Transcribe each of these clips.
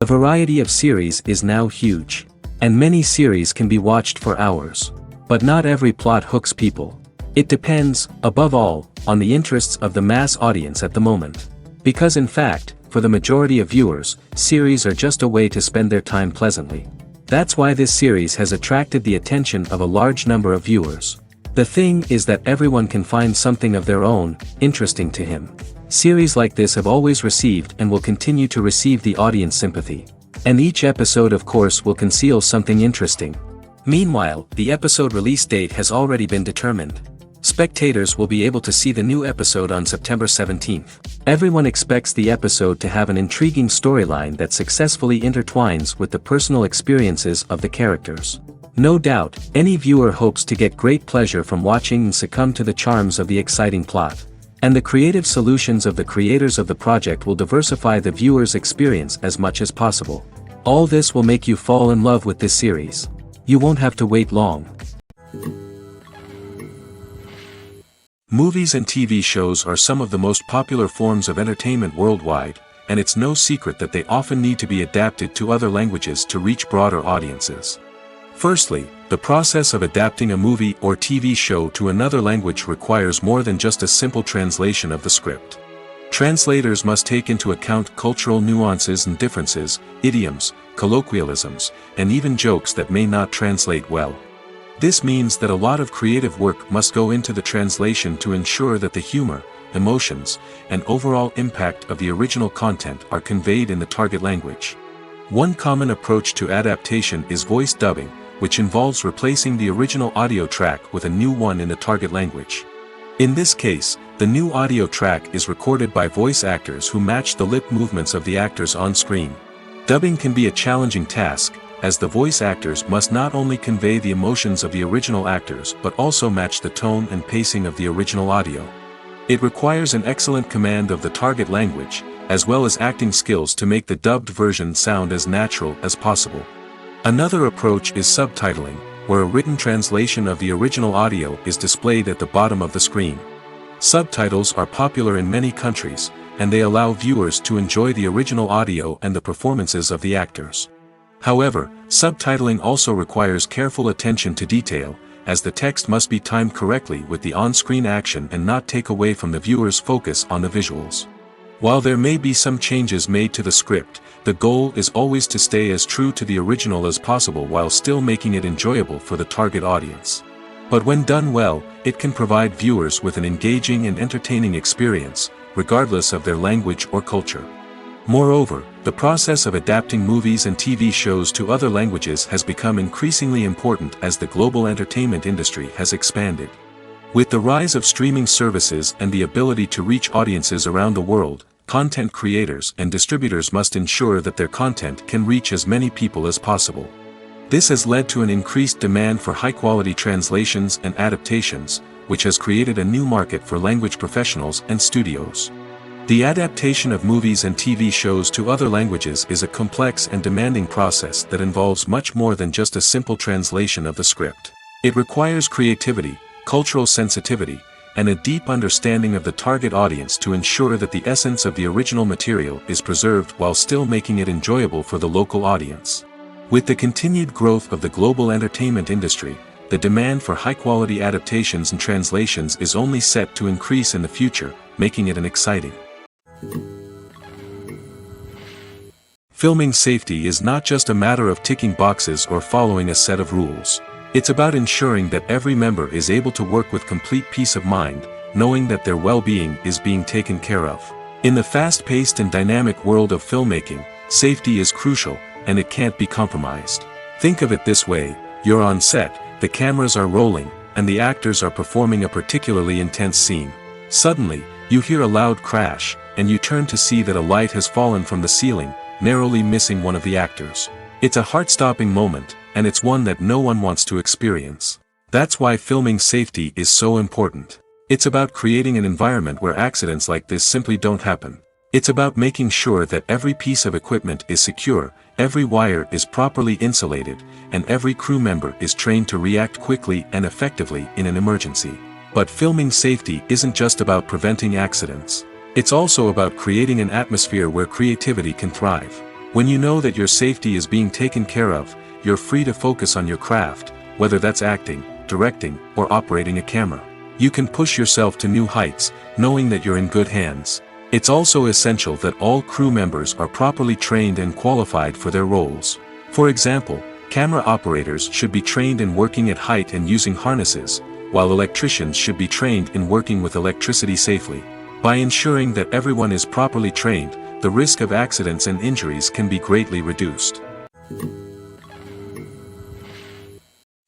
The variety of series is now huge. And many series can be watched for hours. But not every plot hooks people. It depends, above all, on the interests of the mass audience at the moment. Because in fact, for the majority of viewers, series are just a way to spend their time pleasantly. That's why this series has attracted the attention of a large number of viewers. The thing is that everyone can find something of their own, interesting to him. Series like this have always received and will continue to receive the audience sympathy. And each episode of course will conceal something interesting. Meanwhile, the episode release date has already been determined. Spectators will be able to see the new episode on September 17th. Everyone expects the episode to have an intriguing storyline that successfully intertwines with the personal experiences of the characters. No doubt, any viewer hopes to get great pleasure from watching and succumb to the charms of the exciting plot. And the creative solutions of the creators of the project will diversify the viewer's experience as much as possible. All this will make you fall in love with this series. You won't have to wait long. Movies and TV shows are some of the most popular forms of entertainment worldwide, and it's no secret that they often need to be adapted to other languages to reach broader audiences. Firstly, the process of adapting a movie or TV show to another language requires more than just a simple translation of the script. Translators must take into account cultural nuances and differences, idioms, colloquialisms, and even jokes that may not translate well. This means that a lot of creative work must go into the translation to ensure that the humor, emotions, and overall impact of the original content are conveyed in the target language. One common approach to adaptation is voice dubbing, which involves replacing the original audio track with a new one in the target language. In this case, the new audio track is recorded by voice actors who match the lip movements of the actors on screen. Dubbing can be a challenging task, as the voice actors must not only convey the emotions of the original actors but also match the tone and pacing of the original audio. It requires an excellent command of the target language, as well as acting skills to make the dubbed version sound as natural as possible. Another approach is subtitling, where a written translation of the original audio is displayed at the bottom of the screen. Subtitles are popular in many countries, and they allow viewers to enjoy the original audio and the performances of the actors. However, subtitling also requires careful attention to detail, as the text must be timed correctly with the on-screen action and not take away from the viewer's focus on the visuals. While there may be some changes made to the script, the goal is always to stay as true to the original as possible while still making it enjoyable for the target audience. But when done well, it can provide viewers with an engaging and entertaining experience, regardless of their language or culture. Moreover, the process of adapting movies and TV shows to other languages has become increasingly important as the global entertainment industry has expanded. With the rise of streaming services and the ability to reach audiences around the world, content creators and distributors must ensure that their content can reach as many people as possible. This has led to an increased demand for high-quality translations and adaptations, which has created a new market for language professionals and studios. The adaptation of movies and TV shows to other languages is a complex and demanding process that involves much more than just a simple translation of the script. It requires creativity, cultural sensitivity, and a deep understanding of the target audience to ensure that the essence of the original material is preserved while still making it enjoyable for the local audience. With the continued growth of the global entertainment industry, the demand for high-quality adaptations and translations is only set to increase in the future, making it an exciting. Filming safety is not just a matter of ticking boxes or following a set of rules. It's about ensuring that every member is able to work with complete peace of mind, knowing that their well-being is being taken care of. In the fast-paced and dynamic world of filmmaking, safety is crucial, and it can't be compromised. Think of it this way: you're on set, the cameras are rolling, and the actors are performing a particularly intense scene. Suddenly, you hear a loud crash, and you turn to see that a light has fallen from the ceiling, narrowly missing one of the actors. It's a heart-stopping moment, and it's one that no one wants to experience. That's why filming safety is so important. It's about creating an environment where accidents like this simply don't happen. It's about making sure that every piece of equipment is secure, every wire is properly insulated, and every crew member is trained to react quickly and effectively in an emergency. But filming safety isn't just about preventing accidents. It's also about creating an atmosphere where creativity can thrive. When you know that your safety is being taken care of, you're free to focus on your craft, whether that's acting, directing, or operating a camera. You can push yourself to new heights, knowing that you're in good hands. It's also essential that all crew members are properly trained and qualified for their roles. For example, camera operators should be trained in working at height and using harnesses, while electricians should be trained in working with electricity safely. By ensuring that everyone is properly trained, the risk of accidents and injuries can be greatly reduced.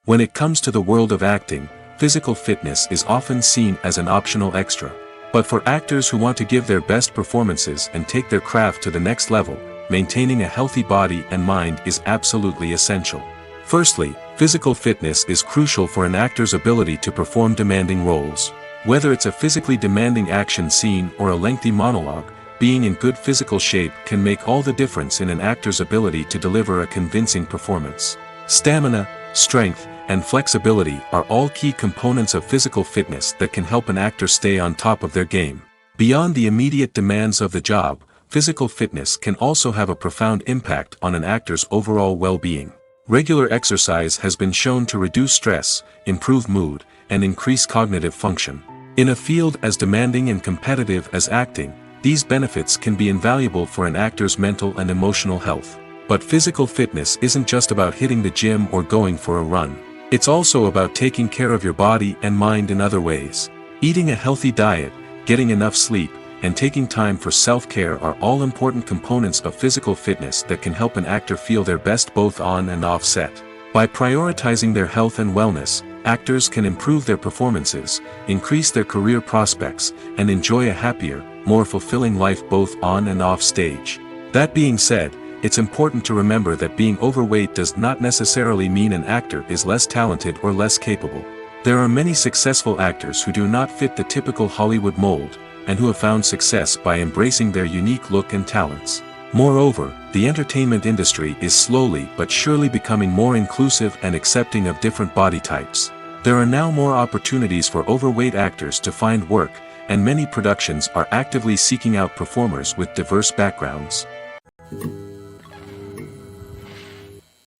When it comes to the world of acting, physical fitness is often seen as an optional extra. But for actors who want to give their best performances and take their craft to the next level, maintaining a healthy body and mind is absolutely essential. Firstly, physical fitness is crucial for an actor's ability to perform demanding roles. Whether it's a physically demanding action scene or a lengthy monologue, being in good physical shape can make all the difference in an actor's ability to deliver a convincing performance. Stamina, strength, and flexibility are all key components of physical fitness that can help an actor stay on top of their game. Beyond the immediate demands of the job, physical fitness can also have a profound impact on an actor's overall well-being. Regular exercise has been shown to reduce stress, improve mood, and increase cognitive function. In a field as demanding and competitive as acting, these benefits can be invaluable for an actor's mental and emotional health. But physical fitness isn't just about hitting the gym or going for a run. It's also about taking care of your body and mind in other ways. Eating a healthy diet, getting enough sleep, and taking time for self-care are all important components of physical fitness that can help an actor feel their best both on and off set. By prioritizing their health and wellness, actors can improve their performances, increase their career prospects, and enjoy a happier, more fulfilling life both on and off stage. That being said, it's important to remember that being overweight does not necessarily mean an actor is less talented or less capable. There are many successful actors who do not fit the typical Hollywood mold, and who have found success by embracing their unique look and talents. Moreover, the entertainment industry is slowly but surely becoming more inclusive and accepting of different body types. There are now more opportunities for overweight actors to find work, and many productions are actively seeking out performers with diverse backgrounds.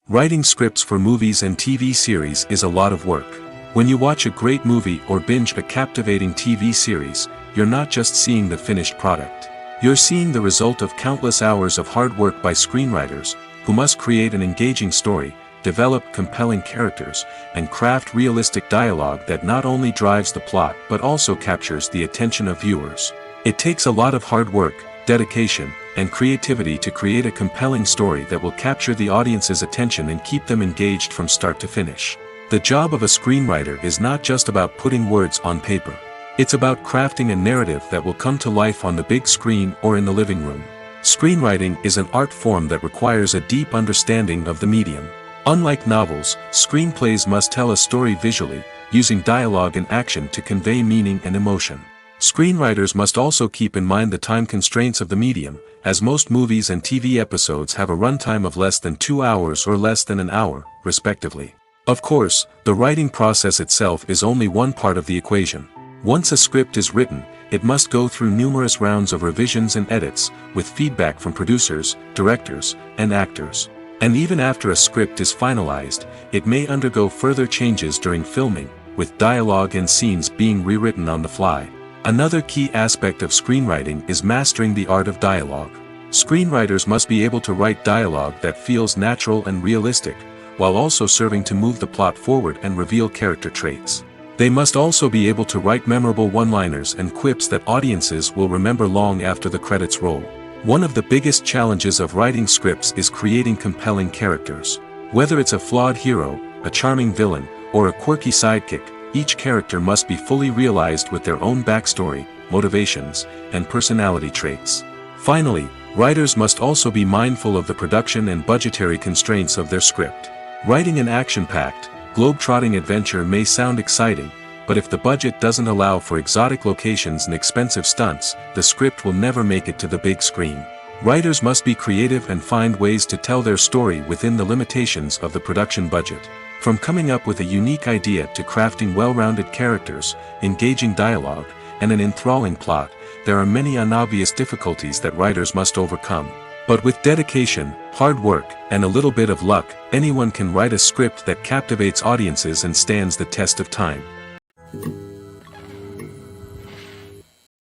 Writing scripts for movies and TV series is a lot of work. When you watch a great movie or binge a captivating TV series, you're not just seeing the finished product. You're seeing the result of countless hours of hard work by screenwriters, who must create an engaging story, develop compelling characters, and craft realistic dialogue that not only drives the plot but also captures the attention of viewers. It takes a lot of hard work, dedication, and creativity to create a compelling story that will capture the audience's attention and keep them engaged from start to finish. The job of a screenwriter is not just about putting words on paper. It's about crafting a narrative that will come to life on the big screen or in the living room. Screenwriting is an art form that requires a deep understanding of the medium. Unlike novels, screenplays must tell a story visually, using dialogue and action to convey meaning and emotion. Screenwriters must also keep in mind the time constraints of the medium, as most movies and TV episodes have a runtime of less than 2 hours or less than an hour, respectively. Of course, the writing process itself is only one part of the equation. Once a script is written, it must go through numerous rounds of revisions and edits, with feedback from producers, directors, and actors. And even after a script is finalized, it may undergo further changes during filming, with dialogue and scenes being rewritten on the fly. Another key aspect of screenwriting is mastering the art of dialogue. Screenwriters must be able to write dialogue that feels natural and realistic, while also serving to move the plot forward and reveal character traits. They must also be able to write memorable one-liners and quips that audiences will remember long after the credits roll. One of the biggest challenges of writing scripts is creating compelling characters. Whether it's a flawed hero, a charming villain, or a quirky sidekick, each character must be fully realized with their own backstory, motivations, and personality traits. Finally, writers must also be mindful of the production and budgetary constraints of their script. Writing an action-packed, globe-trotting adventure may sound exciting, but if the budget doesn't allow for exotic locations and expensive stunts, the script will never make it to the big screen. Writers must be creative and find ways to tell their story within the limitations of the production budget. From coming up with a unique idea to crafting well-rounded characters, engaging dialogue, and an enthralling plot, there are many unobvious difficulties that writers must overcome. But with dedication, hard work, and a little bit of luck, anyone can write a script that captivates audiences and stands the test of time.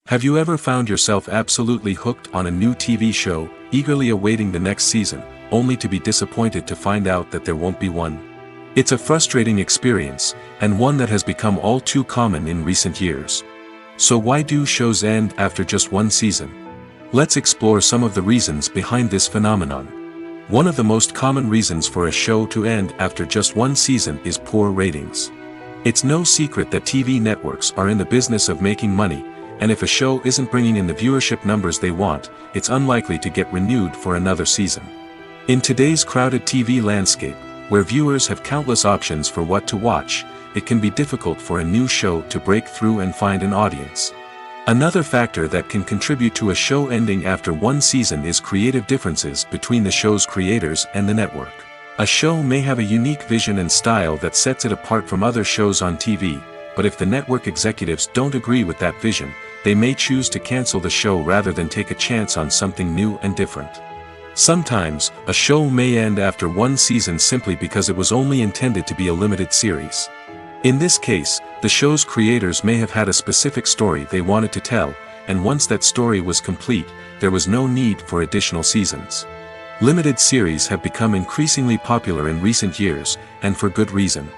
Have you ever found yourself absolutely hooked on a new TV show, eagerly awaiting the next season, only to be disappointed to find out that there won't be one? It's a frustrating experience, and one that has become all too common in recent years. So why do shows end after just one season? Let's explore some of the reasons behind this phenomenon. One of the most common reasons for a show to end after just one season is poor ratings. It's no secret that TV networks are in the business of making money, and if a show isn't bringing in the viewership numbers they want, it's unlikely to get renewed for another season. In today's crowded TV landscape, where viewers have countless options for what to watch, it can be difficult for a new show to break through and find an audience. Another factor that can contribute to a show ending after one season is creative differences between the show's creators and the network. A show may have a unique vision and style that sets it apart from other shows on TV, but if the network executives don't agree with that vision, they may choose to cancel the show rather than take a chance on something new and different. Sometimes, a show may end after one season simply because it was only intended to be a limited series. In this case, the show's creators may have had a specific story they wanted to tell, and once that story was complete, there was no need for additional seasons. Limited series have become increasingly popular in recent years, and for good reason.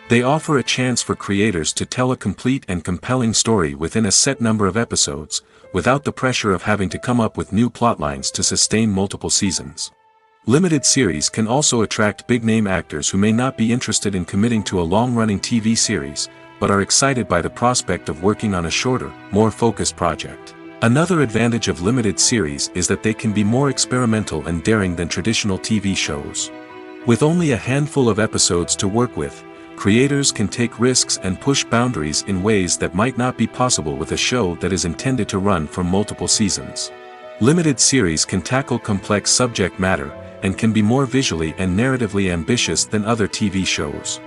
They offer a chance for creators to tell a complete and compelling story within a set number of episodes, without the pressure of having to come up with new plotlines to sustain multiple seasons. Limited series can also attract big-name actors who may not be interested in committing to a long-running TV series, but are excited by the prospect of working on a shorter, more focused project. Another advantage of limited series is that they can be more experimental and daring than traditional TV shows. With only a handful of episodes to work with, creators can take risks and push boundaries in ways that might not be possible with a show that is intended to run for multiple seasons. Limited series can tackle complex subject matter, and can be more visually and narratively ambitious than other TV shows.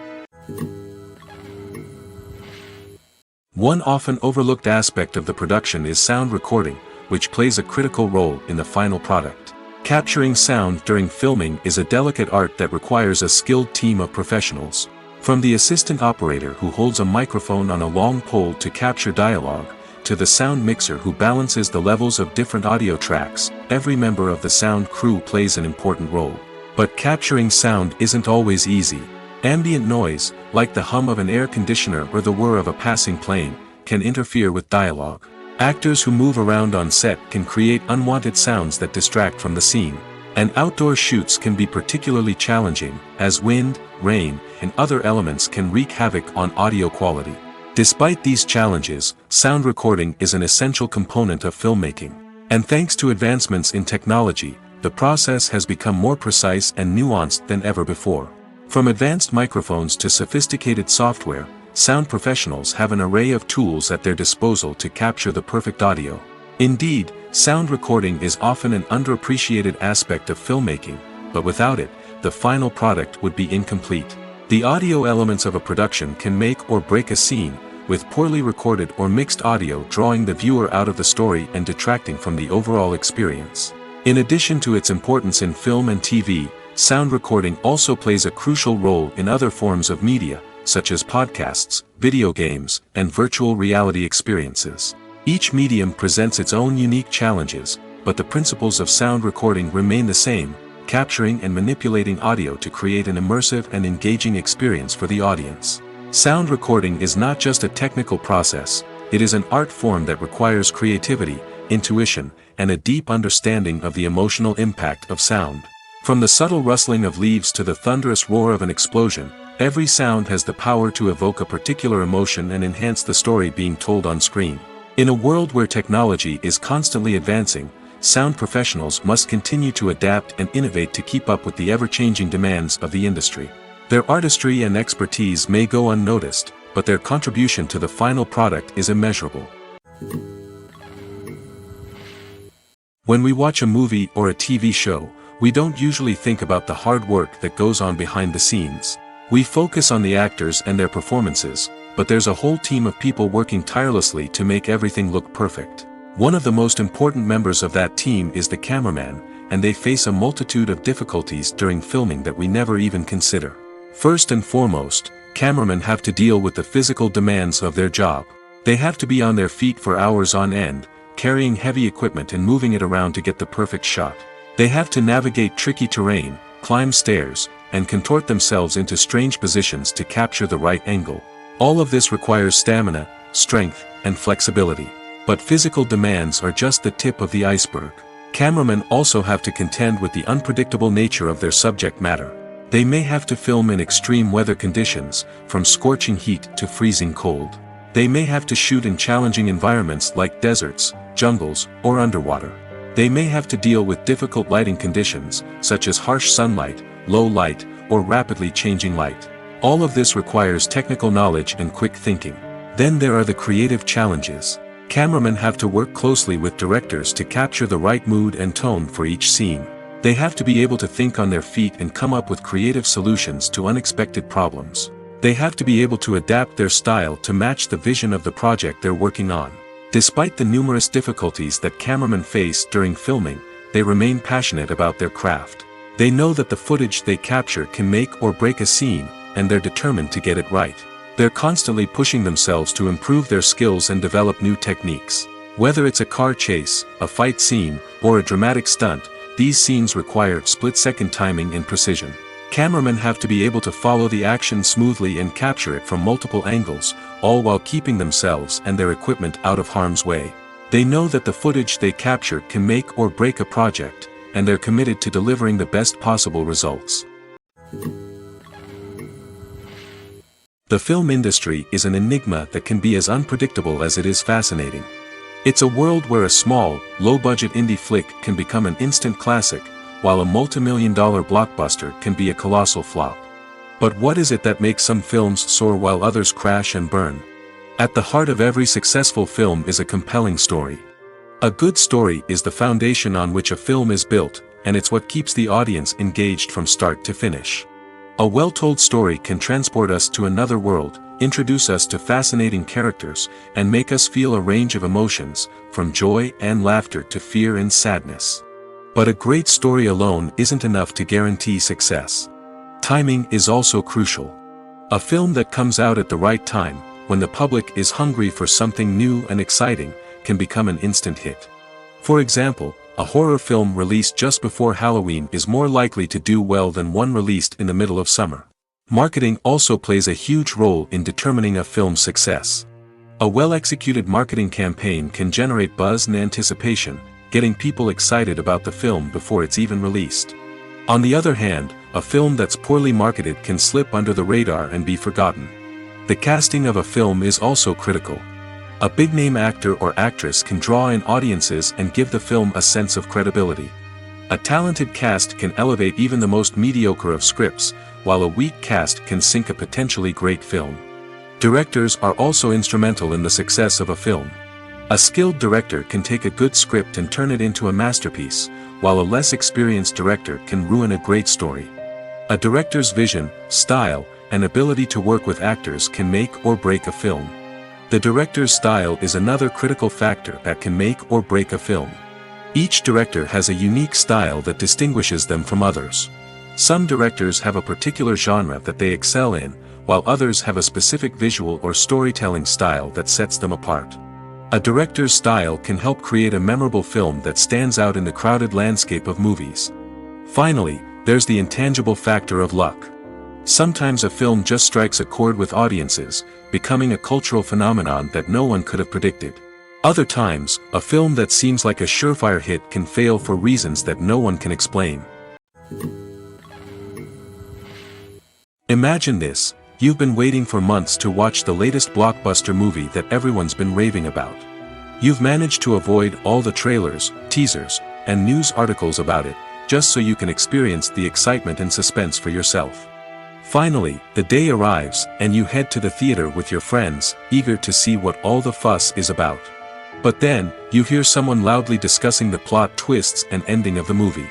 One often overlooked aspect of the production is sound recording, which plays a critical role in the final product. Capturing sound during filming is a delicate art that requires a skilled team of professionals. From the assistant operator who holds a microphone on a long pole to capture dialogue, to the sound mixer who balances the levels of different audio tracks, every member of the sound crew plays an important role. But capturing sound isn't always easy. Ambient noise, like the hum of an air conditioner or the whir of a passing plane, can interfere with dialogue. Actors who move around on set can create unwanted sounds that distract from the scene. And outdoor shoots can be particularly challenging, as wind, rain, and other elements can wreak havoc on audio quality. Despite these challenges, sound recording is an essential component of filmmaking. And thanks to advancements in technology, the process has become more precise and nuanced than ever before. From advanced microphones to sophisticated software, sound professionals have an array of tools at their disposal to capture the perfect audio. Indeed, sound recording is often an underappreciated aspect of filmmaking, but without it, the final product would be incomplete. The audio elements of a production can make or break a scene, with poorly recorded or mixed audio drawing the viewer out of the story and detracting from the overall experience. In addition to its importance in film and TV, sound recording also plays a crucial role in other forms of media, such as podcasts, video games, and virtual reality experiences. Each medium presents its own unique challenges, but the principles of sound recording remain the same, capturing and manipulating audio to create an immersive and engaging experience for the audience. Sound recording is not just a technical process, it is an art form that requires creativity, intuition, and a deep understanding of the emotional impact of sound. From the subtle rustling of leaves to the thunderous roar of an explosion, every sound has the power to evoke a particular emotion and enhance the story being told on screen. In a world where technology is constantly advancing, sound professionals must continue to adapt and innovate to keep up with the ever-changing demands of the industry. Their artistry and expertise may go unnoticed, but their contribution to the final product is immeasurable. When we watch a movie or a TV show, we don't usually think about the hard work that goes on behind the scenes. We focus on the actors and their performances, but there's a whole team of people working tirelessly to make everything look perfect. One of the most important members of that team is the cameraman, and they face a multitude of difficulties during filming that we never even consider. First and foremost, cameramen have to deal with the physical demands of their job. They have to be on their feet for hours on end, carrying heavy equipment and moving it around to get the perfect shot. They have to navigate tricky terrain, climb stairs, and contort themselves into strange positions to capture the right angle. All of this requires stamina, strength, and flexibility. But physical demands are just the tip of the iceberg. Cameramen also have to contend with the unpredictable nature of their subject matter. They may have to film in extreme weather conditions, from scorching heat to freezing cold. They may have to shoot in challenging environments like deserts, jungles, or underwater. They may have to deal with difficult lighting conditions, such as harsh sunlight, low light, or rapidly changing light. All of this requires technical knowledge and quick thinking. Then there are the creative challenges. Cameramen have to work closely with directors to capture the right mood and tone for each scene. They have to be able to think on their feet and come up with creative solutions to unexpected problems. They have to be able to adapt their style to match the vision of the project they're working on. Despite the numerous difficulties that cameramen face during filming, they remain passionate about their craft. They know that the footage they capture can make or break a scene, and they're determined to get it right. They're constantly pushing themselves to improve their skills and develop new techniques. Whether it's a car chase, a fight scene, or a dramatic stunt, these scenes require split-second timing and precision. Cameramen have to be able to follow the action smoothly and capture it from multiple angles, all while keeping themselves and their equipment out of harm's way. They know that the footage they capture can make or break a project, and they're committed to delivering the best possible results. The film industry is an enigma that can be as unpredictable as it is fascinating. It's a world where a small, low-budget indie flick can become an instant classic, while a multi-million-dollar blockbuster can be a colossal flop. But what is it that makes some films soar while others crash and burn? At the heart of every successful film is a compelling story. A good story is the foundation on which a film is built, and it's what keeps the audience engaged from start to finish. A well-told story can transport us to another world, introduce us to fascinating characters, and make us feel a range of emotions, from joy and laughter to fear and sadness. But a great story alone isn't enough to guarantee success. Timing is also crucial. A film that comes out at the right time, when the public is hungry for something new and exciting, can become an instant hit. For example, a horror film released just before Halloween is more likely to do well than one released in the middle of summer. Marketing also plays a huge role in determining a film's success. A well-executed marketing campaign can generate buzz and anticipation, getting people excited about the film before it's even released. On the other hand, a film that's poorly marketed can slip under the radar and be forgotten. The casting of a film is also critical. A big-name actor or actress can draw in audiences and give the film a sense of credibility. A talented cast can elevate even the most mediocre of scripts, while a weak cast can sink a potentially great film. Directors are also instrumental in the success of a film. A skilled director can take a good script and turn it into a masterpiece, while a less experienced director can ruin a great story. A director's vision, style, and ability to work with actors can make or break a film. The director's style is another critical factor that can make or break a film. Each director has a unique style that distinguishes them from others. Some directors have a particular genre that they excel in, while others have a specific visual or storytelling style that sets them apart. A director's style can help create a memorable film that stands out in the crowded landscape of movies. Finally, there's the intangible factor of luck. Sometimes a film just strikes a chord with audiences, becoming a cultural phenomenon that no one could have predicted. Other times, a film that seems like a surefire hit can fail for reasons that no one can explain. Imagine this: you've been waiting for months to watch the latest blockbuster movie that everyone's been raving about. You've managed to avoid all the trailers, teasers, and news articles about it, just so you can experience the excitement and suspense for yourself. Finally, the day arrives, and you head to the theater with your friends, eager to see what all the fuss is about. But then, you hear someone loudly discussing the plot twists and ending of the movie.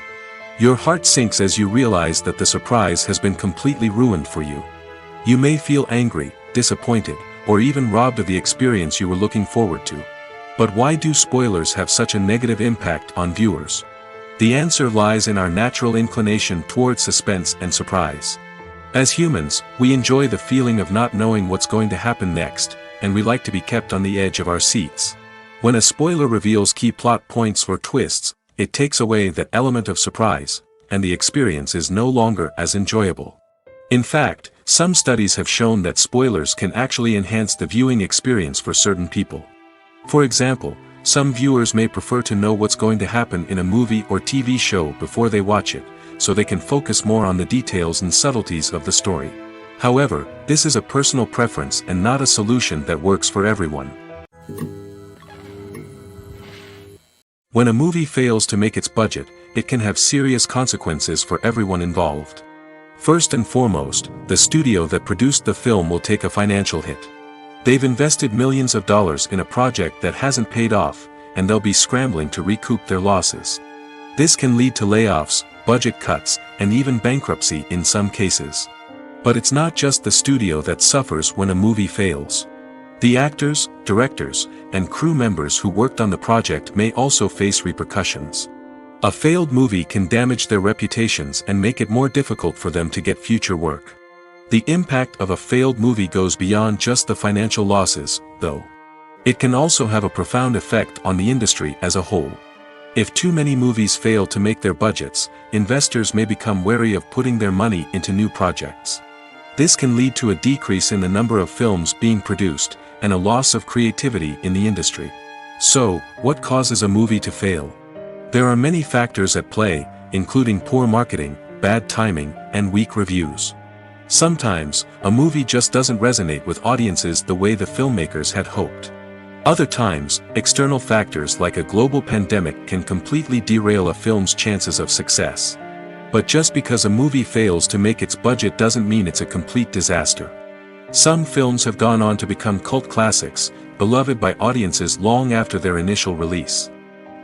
Your heart sinks as you realize that the surprise has been completely ruined for you. You may feel angry, disappointed, or even robbed of the experience you were looking forward to. But why do spoilers have such a negative impact on viewers? The answer lies in our natural inclination toward suspense and surprise. As humans, we enjoy the feeling of not knowing what's going to happen next, and we like to be kept on the edge of our seats. When a spoiler reveals key plot points or twists, it takes away that element of surprise, and the experience is no longer as enjoyable. In fact, some studies have shown that spoilers can actually enhance the viewing experience for certain people. For example, some viewers may prefer to know what's going to happen in a movie or TV show before they watch it, so they can focus more on the details and subtleties of the story. However, this is a personal preference and not a solution that works for everyone. When a movie fails to make its budget, it can have serious consequences for everyone involved. First and foremost, the studio that produced the film will take a financial hit. They've invested millions of dollars in a project that hasn't paid off, and they'll be scrambling to recoup their losses. This can lead to layoffs, budget cuts, and even bankruptcy in some cases. But it's not just the studio that suffers when a movie fails. The actors, directors, and crew members who worked on the project may also face repercussions. A failed movie can damage their reputations and make it more difficult for them to get future work. The impact of a failed movie goes beyond just the financial losses, though. It can also have a profound effect on the industry as a whole. If too many movies fail to make their budgets, investors may become wary of putting their money into new projects. This can lead to a decrease in the number of films being produced, and a loss of creativity in the industry. So, what causes a movie to fail? There are many factors at play, including poor marketing, bad timing, and weak reviews. Sometimes, a movie just doesn't resonate with audiences the way the filmmakers had hoped. Other times, external factors like a global pandemic can completely derail a film's chances of success. But just because a movie fails to make its budget doesn't mean it's a complete disaster. Some films have gone on to become cult classics, beloved by audiences long after their initial release.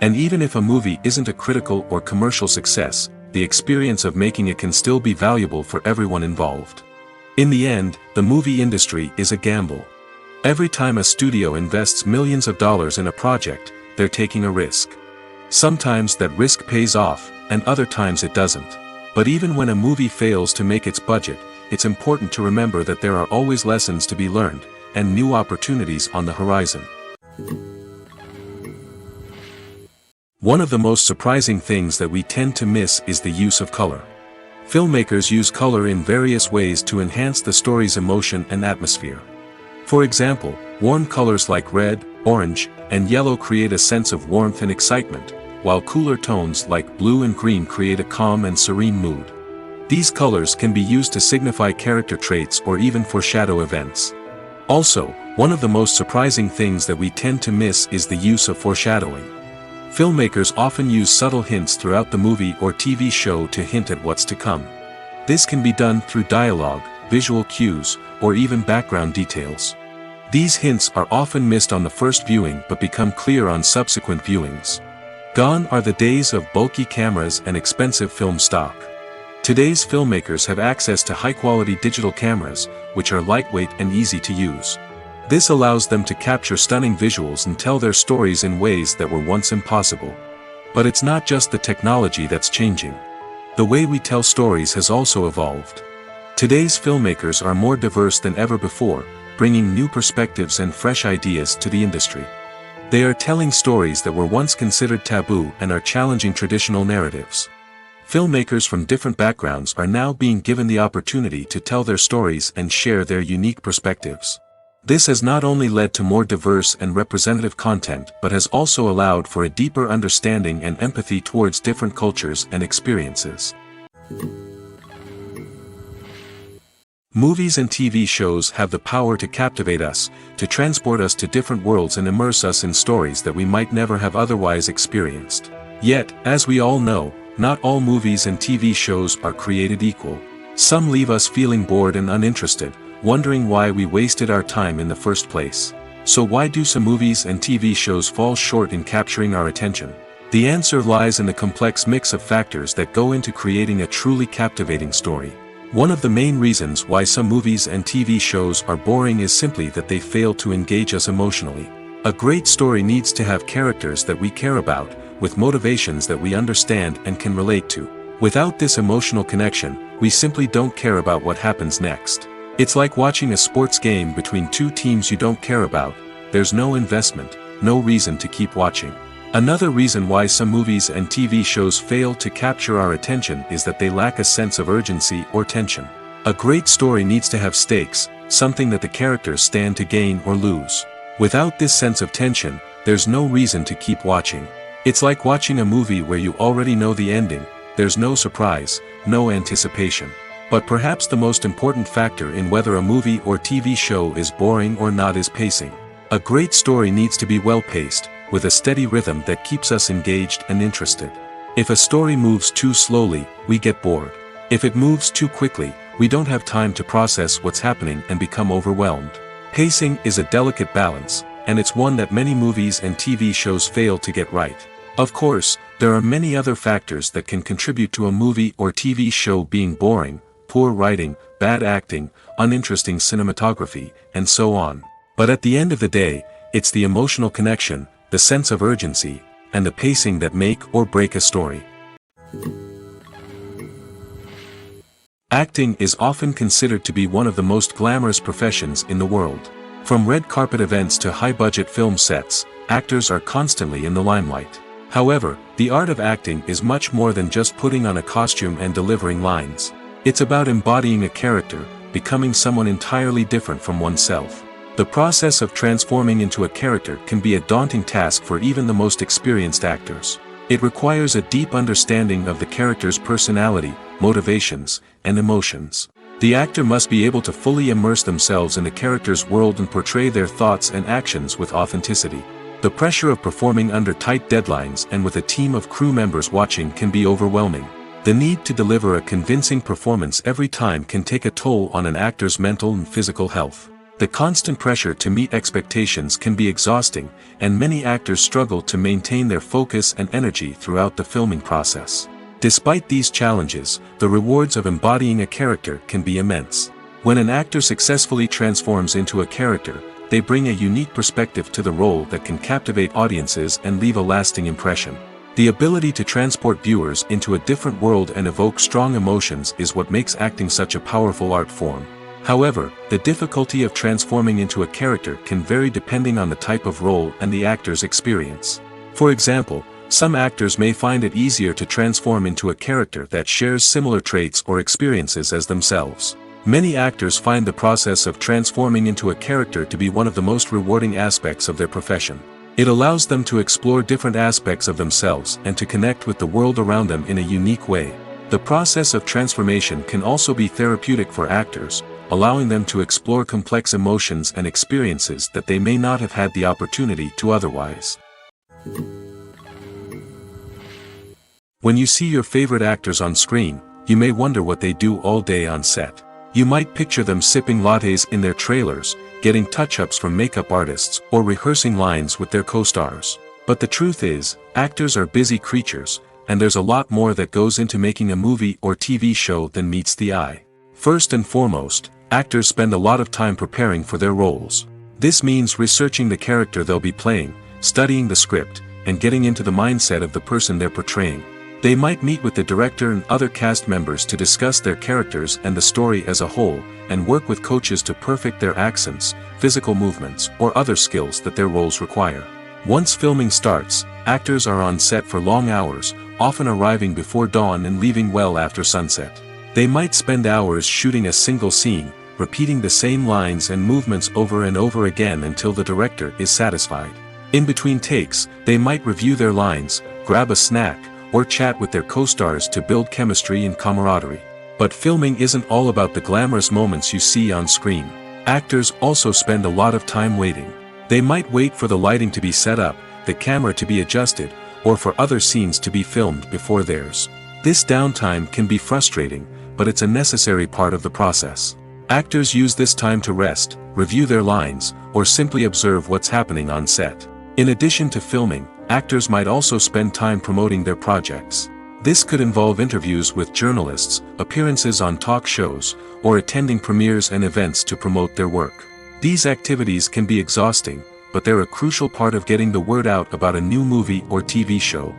And even if a movie isn't a critical or commercial success, the experience of making it can still be valuable for everyone involved. In the end, the movie industry is a gamble. Every time a studio invests millions of dollars in a project, they're taking a risk. Sometimes that risk pays off, and other times it doesn't. But even when a movie fails to make its budget, it's important to remember that there are always lessons to be learned, and new opportunities on the horizon. One of the most surprising things that we tend to miss is the use of color. Filmmakers use color in various ways to enhance the story's emotion and atmosphere. For example, warm colors like red, orange, and yellow create a sense of warmth and excitement, while cooler tones like blue and green create a calm and serene mood. These colors can be used to signify character traits or even foreshadow events. Also, one of the most surprising things that we tend to miss is the use of foreshadowing. Filmmakers often use subtle hints throughout the movie or TV show to hint at what's to come. This can be done through dialogue, visual cues, or even background details. These hints are often missed on the first viewing but become clear on subsequent viewings. Gone are the days of bulky cameras and expensive film stock. Today's filmmakers have access to high-quality digital cameras, which are lightweight and easy to use. This allows them to capture stunning visuals and tell their stories in ways that were once impossible. But it's not just the technology that's changing. The way we tell stories has also evolved. Today's filmmakers are more diverse than ever before, bringing new perspectives and fresh ideas to the industry. They are telling stories that were once considered taboo and are challenging traditional narratives. Filmmakers from different backgrounds are now being given the opportunity to tell their stories and share their unique perspectives. This has not only led to more diverse and representative content but has also allowed for a deeper understanding and empathy towards different cultures and experiences. Movies and TV shows have the power to captivate us, to transport us to different worlds and immerse us in stories that we might never have otherwise experienced. Yet, as we all know, not all movies and TV shows are created equal. Some leave us feeling bored and uninterested, wondering why we wasted our time in the first place. So why do some movies and TV shows fall short in capturing our attention? The answer lies in the complex mix of factors that go into creating a truly captivating story. One of the main reasons why some movies and TV shows are boring is simply that they fail to engage us emotionally. A great story needs to have characters that we care about, with motivations that we understand and can relate to. Without this emotional connection, we simply don't care about what happens next. It's like watching a sports game between two teams you don't care about. There's no investment, no reason to keep watching. Another reason why some movies and TV shows fail to capture our attention is that they lack a sense of urgency or tension. A great story needs to have stakes, something that the characters stand to gain or lose. Without this sense of tension, there's no reason to keep watching. It's like watching a movie where you already know the ending. There's no surprise, no anticipation. But perhaps the most important factor in whether a movie or TV show is boring or not is pacing. A great story needs to be well-paced, with a steady rhythm that keeps us engaged and interested. If a story moves too slowly, we get bored. If it moves too quickly, we don't have time to process what's happening and become overwhelmed. Pacing is a delicate balance, and it's one that many movies and TV shows fail to get right. Of course, there are many other factors that can contribute to a movie or TV show being boring: poor writing, bad acting, uninteresting cinematography, and so on. But at the end of the day, it's the emotional connection, the sense of urgency, and the pacing that make or break a story. Acting is often considered to be one of the most glamorous professions in the world. From red carpet events to high-budget film sets, actors are constantly in the limelight. However, the art of acting is much more than just putting on a costume and delivering lines. It's about embodying a character, becoming someone entirely different from oneself. The process of transforming into a character can be a daunting task for even the most experienced actors. It requires a deep understanding of the character's personality, motivations, and emotions. The actor must be able to fully immerse themselves in the character's world and portray their thoughts and actions with authenticity. The pressure of performing under tight deadlines and with a team of crew members watching can be overwhelming. The need to deliver a convincing performance every time can take a toll on an actor's mental and physical health. The constant pressure to meet expectations can be exhausting, and many actors struggle to maintain their focus and energy throughout the filming process. Despite these challenges, the rewards of embodying a character can be immense. When an actor successfully transforms into a character, they bring a unique perspective to the role that can captivate audiences and leave a lasting impression. The ability to transport viewers into a different world and evoke strong emotions is what makes acting such a powerful art form. However, the difficulty of transforming into a character can vary depending on the type of role and the actor's experience. For example, some actors may find it easier to transform into a character that shares similar traits or experiences as themselves. Many actors find the process of transforming into a character to be one of the most rewarding aspects of their profession. It allows them to explore different aspects of themselves and to connect with the world around them in a unique way. The process of transformation can also be therapeutic for actors, allowing them to explore complex emotions and experiences that they may not have had the opportunity to otherwise. When you see your favorite actors on screen, you may wonder what they do all day on set. You might picture them sipping lattes in their trailers, getting touch-ups from makeup artists, or rehearsing lines with their co-stars. But the truth is, actors are busy creatures, and there's a lot more that goes into making a movie or TV show than meets the eye. First and foremost, actors spend a lot of time preparing for their roles. This means researching the character they'll be playing, studying the script, and getting into the mindset of the person they're portraying. They might meet with the director and other cast members to discuss their characters and the story as a whole, and work with coaches to perfect their accents, physical movements, or other skills that their roles require. Once filming starts, actors are on set for long hours, often arriving before dawn and leaving well after sunset. They might spend hours shooting a single scene, repeating the same lines and movements over and over again until the director is satisfied. In between takes, they might review their lines, grab a snack, or chat with their co-stars to build chemistry and camaraderie. But filming isn't all about the glamorous moments you see on screen. Actors also spend a lot of time waiting. They might wait for the lighting to be set up, the camera to be adjusted, or for other scenes to be filmed before theirs. This downtime can be frustrating, but it's a necessary part of the process. Actors use this time to rest, review their lines, or simply observe what's happening on set. In addition to filming, actors might also spend time promoting their projects. This could involve interviews with journalists, appearances on talk shows, or attending premieres and events to promote their work. These activities can be exhausting, but they're a crucial part of getting the word out about a new movie or TV show.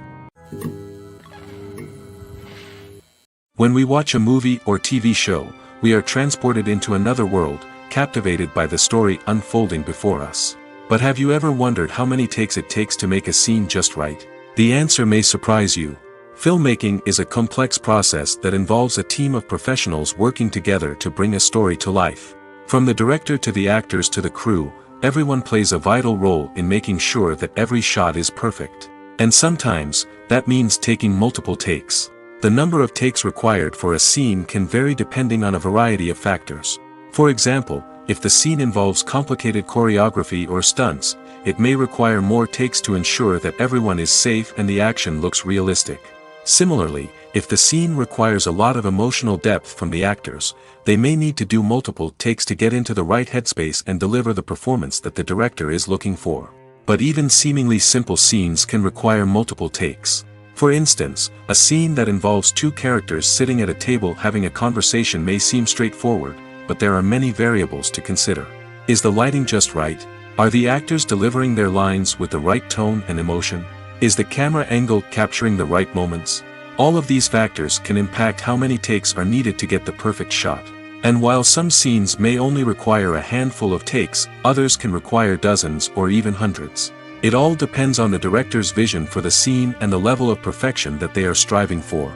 When we watch a movie or TV show, we are transported into another world, captivated by the story unfolding before us. But have you ever wondered how many takes it takes to make a scene just right? The answer may surprise you. Filmmaking is a complex process that involves a team of professionals working together to bring a story to life. From the director to the actors to the crew, everyone plays a vital role in making sure that every shot is perfect. And sometimes, that means taking multiple takes. The number of takes required for a scene can vary depending on a variety of factors. For example, if the scene involves complicated choreography or stunts, it may require more takes to ensure that everyone is safe and the action looks realistic. Similarly, if the scene requires a lot of emotional depth from the actors, they may need to do multiple takes to get into the right headspace and deliver the performance that the director is looking for. But even seemingly simple scenes can require multiple takes. For instance, a scene that involves two characters sitting at a table having a conversation may seem straightforward, but there are many variables to consider. Is the lighting just right? Are the actors delivering their lines with the right tone and emotion? Is the camera angle capturing the right moments? All of these factors can impact how many takes are needed to get the perfect shot. And while some scenes may only require a handful of takes, others can require dozens or even hundreds. It all depends on the director's vision for the scene and the level of perfection that they are striving for.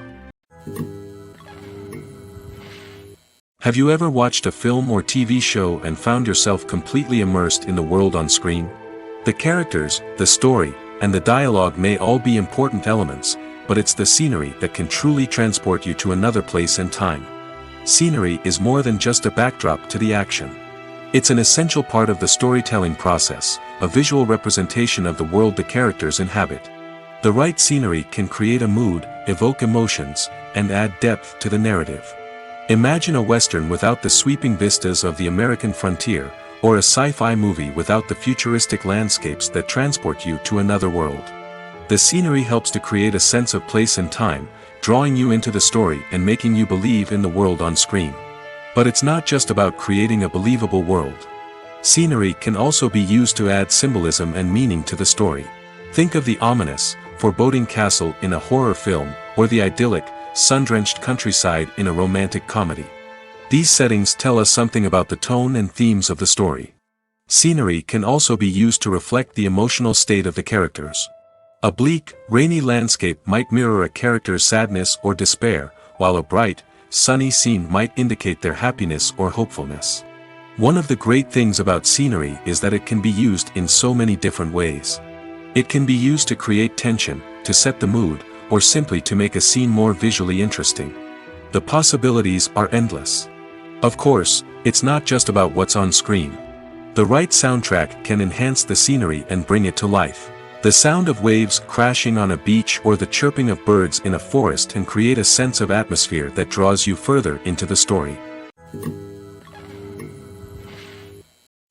Have you ever watched a film or TV show and found yourself completely immersed in the world on screen? The characters, the story, and the dialogue may all be important elements, but it's the scenery that can truly transport you to another place and time. Scenery is more than just a backdrop to the action. It's an essential part of the storytelling process, a visual representation of the world the characters inhabit. The right scenery can create a mood, evoke emotions, and add depth to the narrative. Imagine a Western without the sweeping vistas of the American frontier, or a sci-fi movie without the futuristic landscapes that transport you to another world. The scenery helps to create a sense of place and time, drawing you into the story and making you believe in the world on screen. But it's not just about creating a believable world. Scenery can also be used to add symbolism and meaning to the story. Think of the ominous, foreboding castle in a horror film, or the idyllic, sun-drenched countryside in a romantic comedy. These settings tell us something about the tone and themes of the story. Scenery can also be used to reflect the emotional state of the characters. A bleak, rainy landscape might mirror a character's sadness or despair, while a bright, sunny scene might indicate their happiness or hopefulness. One of the great things about scenery is that it can be used in so many different ways. It can be used to create tension, to set the mood, or simply to make a scene more visually interesting. The possibilities are endless. Of course, it's not just about what's on screen. The right soundtrack can enhance the scenery and bring it to life. The sound of waves crashing on a beach or the chirping of birds in a forest can create a sense of atmosphere that draws you further into the story.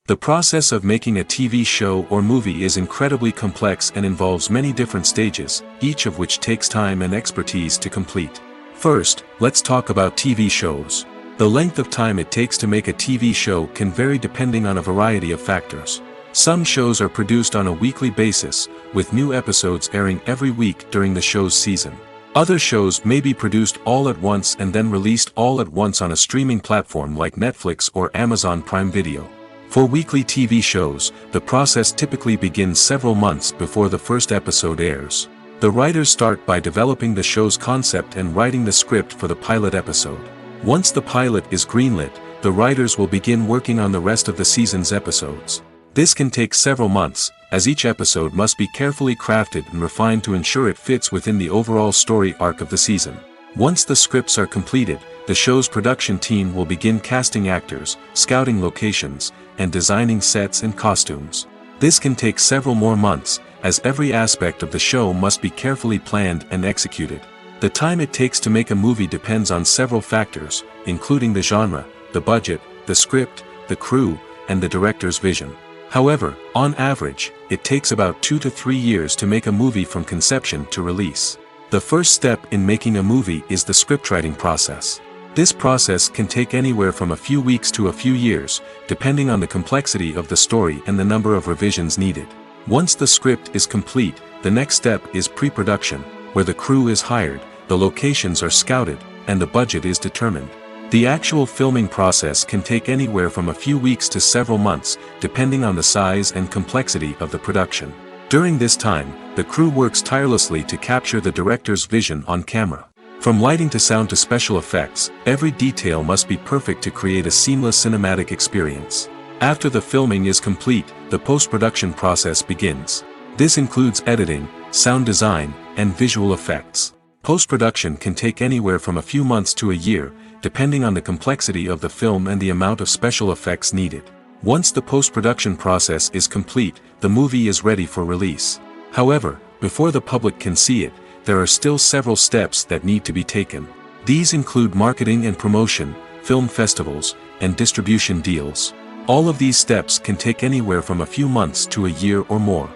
The process of making a TV show or movie is incredibly complex and involves many different stages, each of which takes time and expertise to complete. First, let's talk about TV shows. The length of time it takes to make a TV show can vary depending on a variety of factors. Some shows are produced on a weekly basis, with new episodes airing every week during the show's season. Other shows may be produced all at once and then released all at once on a streaming platform like Netflix or Amazon Prime Video. For weekly TV shows, the process typically begins several months before the first episode airs. The writers start by developing the show's concept and writing the script for the pilot episode. Once the pilot is greenlit, the writers will begin working on the rest of the season's episodes. This can take several months, as each episode must be carefully crafted and refined to ensure it fits within the overall story arc of the season. Once the scripts are completed, the show's production team will begin casting actors, scouting locations, and designing sets and costumes. This can take several more months, as every aspect of the show must be carefully planned and executed. The time it takes to make a movie depends on several factors, including the genre, the budget, the script, the crew, and the director's vision. However, on average, it takes about 2 to 3 years to make a movie from conception to release. The first step in making a movie is the scriptwriting process. This process can take anywhere from a few weeks to a few years, depending on the complexity of the story and the number of revisions needed. Once the script is complete, the next step is pre-production, where the crew is hired, the locations are scouted, and the budget is determined. The actual filming process can take anywhere from a few weeks to several months, depending on the size and complexity of the production. During this time, the crew works tirelessly to capture the director's vision on camera. From lighting to sound to special effects, every detail must be perfect to create a seamless cinematic experience. After the filming is complete, the post-production process begins. This includes editing, sound design, and visual effects. Post-production can take anywhere from a few months to a year, depending on the complexity of the film and the amount of special effects needed. Once the post-production process is complete, the movie is ready for release. However, before the public can see it, there are still several steps that need to be taken. These include marketing and promotion, film festivals, and distribution deals. All of these steps can take anywhere from a few months to a year or more.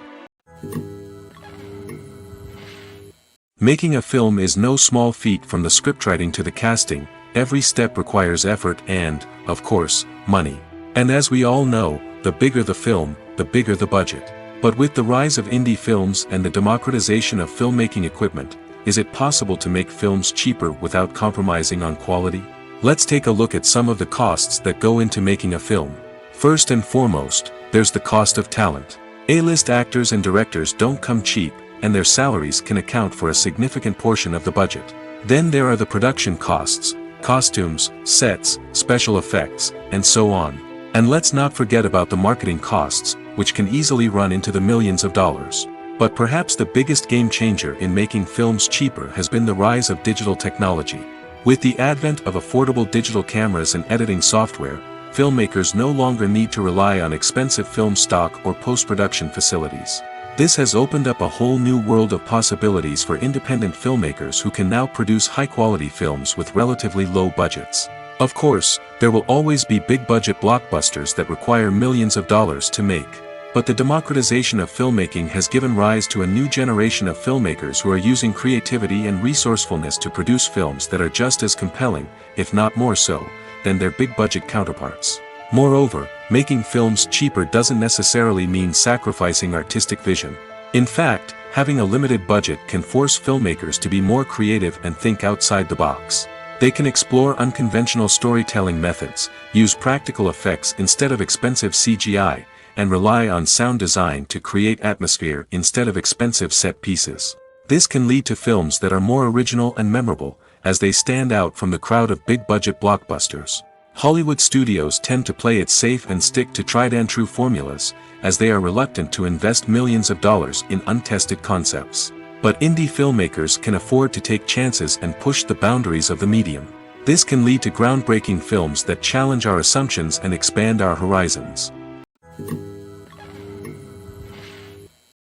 Making a film is no small feat. From the scriptwriting to the casting, every step requires effort and, of course, money. And as we all know, the bigger the film, the bigger the budget. But with the rise of indie films and the democratization of filmmaking equipment, is it possible to make films cheaper without compromising on quality? Let's take a look at some of the costs that go into making a film. First and foremost, there's the cost of talent. A-list actors and directors don't come cheap, and their salaries can account for a significant portion of the budget. Then there are the production costs, costumes, sets, special effects, and so on. And let's not forget about the marketing costs, which can easily run into the millions of dollars. But perhaps the biggest game changer in making films cheaper has been the rise of digital technology. With the advent of affordable digital cameras and editing software, filmmakers no longer need to rely on expensive film stock or post-production facilities. This has opened up a whole new world of possibilities for independent filmmakers who can now produce high-quality films with relatively low budgets. Of course, there will always be big-budget blockbusters that require millions of dollars to make. But the democratization of filmmaking has given rise to a new generation of filmmakers who are using creativity and resourcefulness to produce films that are just as compelling, if not more so, than their big-budget counterparts. Moreover, making films cheaper doesn't necessarily mean sacrificing artistic vision. In fact, having a limited budget can force filmmakers to be more creative and think outside the box. They can explore unconventional storytelling methods, use practical effects instead of expensive CGI, and rely on sound design to create atmosphere instead of expensive set pieces. This can lead to films that are more original and memorable, as they stand out from the crowd of big-budget blockbusters. Hollywood studios tend to play it safe and stick to tried-and-true formulas, as they are reluctant to invest millions of dollars in untested concepts. But indie filmmakers can afford to take chances and push the boundaries of the medium. This can lead to groundbreaking films that challenge our assumptions and expand our horizons.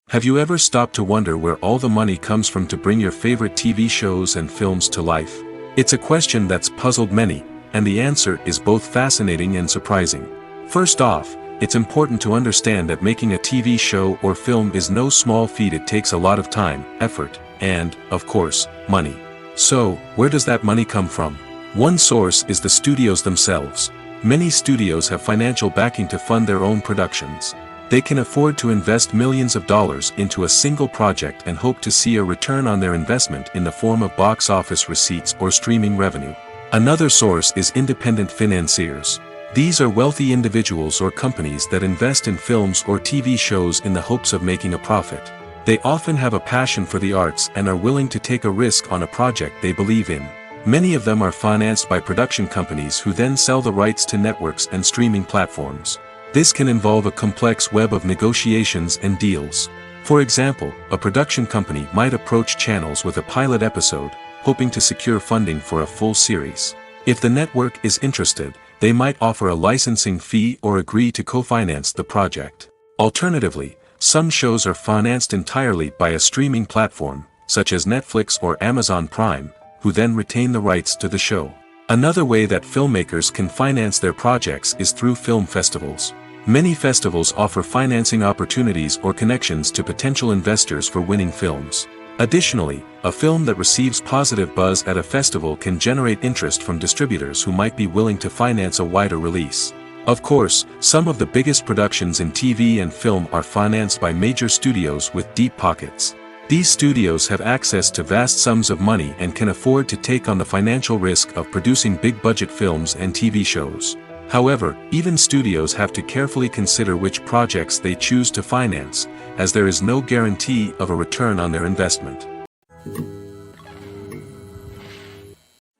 Have you ever stopped to wonder where all the money comes from to bring your favorite TV shows and films to life? It's a question that's puzzled many, and the answer is both fascinating and surprising. First off, it's important to understand that making a TV show or film is no small feat. It takes a lot of time, effort, and, of course, money. So, where does that money come from? One source is the studios themselves. Many studios have financial backing to fund their own productions. They can afford to invest millions of dollars into a single project and hope to see a return on their investment in the form of box office receipts or streaming revenue. Another source is independent financiers. These are wealthy individuals or companies that invest in films or TV shows in the hopes of making a profit. They often have a passion for the arts and are willing to take a risk on a project they believe in. Many of them are financed by production companies who then sell the rights to networks and streaming platforms. This can involve a complex web of negotiations and deals. For example, a production company might approach channels with a pilot episode, hoping to secure funding for a full series. If the network is interested, they might offer a licensing fee or agree to co-finance the project. Alternatively, some shows are financed entirely by a streaming platform, such as Netflix or Amazon Prime, who then retain the rights to the show. Another way that filmmakers can finance their projects is through film festivals. Many festivals offer financing opportunities or connections to potential investors for winning films. Additionally, a film that receives positive buzz at a festival can generate interest from distributors who might be willing to finance a wider release. Of course, some of the biggest productions in TV and film are financed by major studios with deep pockets. These studios have access to vast sums of money and can afford to take on the financial risk of producing big-budget films and TV shows. However, even studios have to carefully consider which projects they choose to finance, as there is no guarantee of a return on their investment.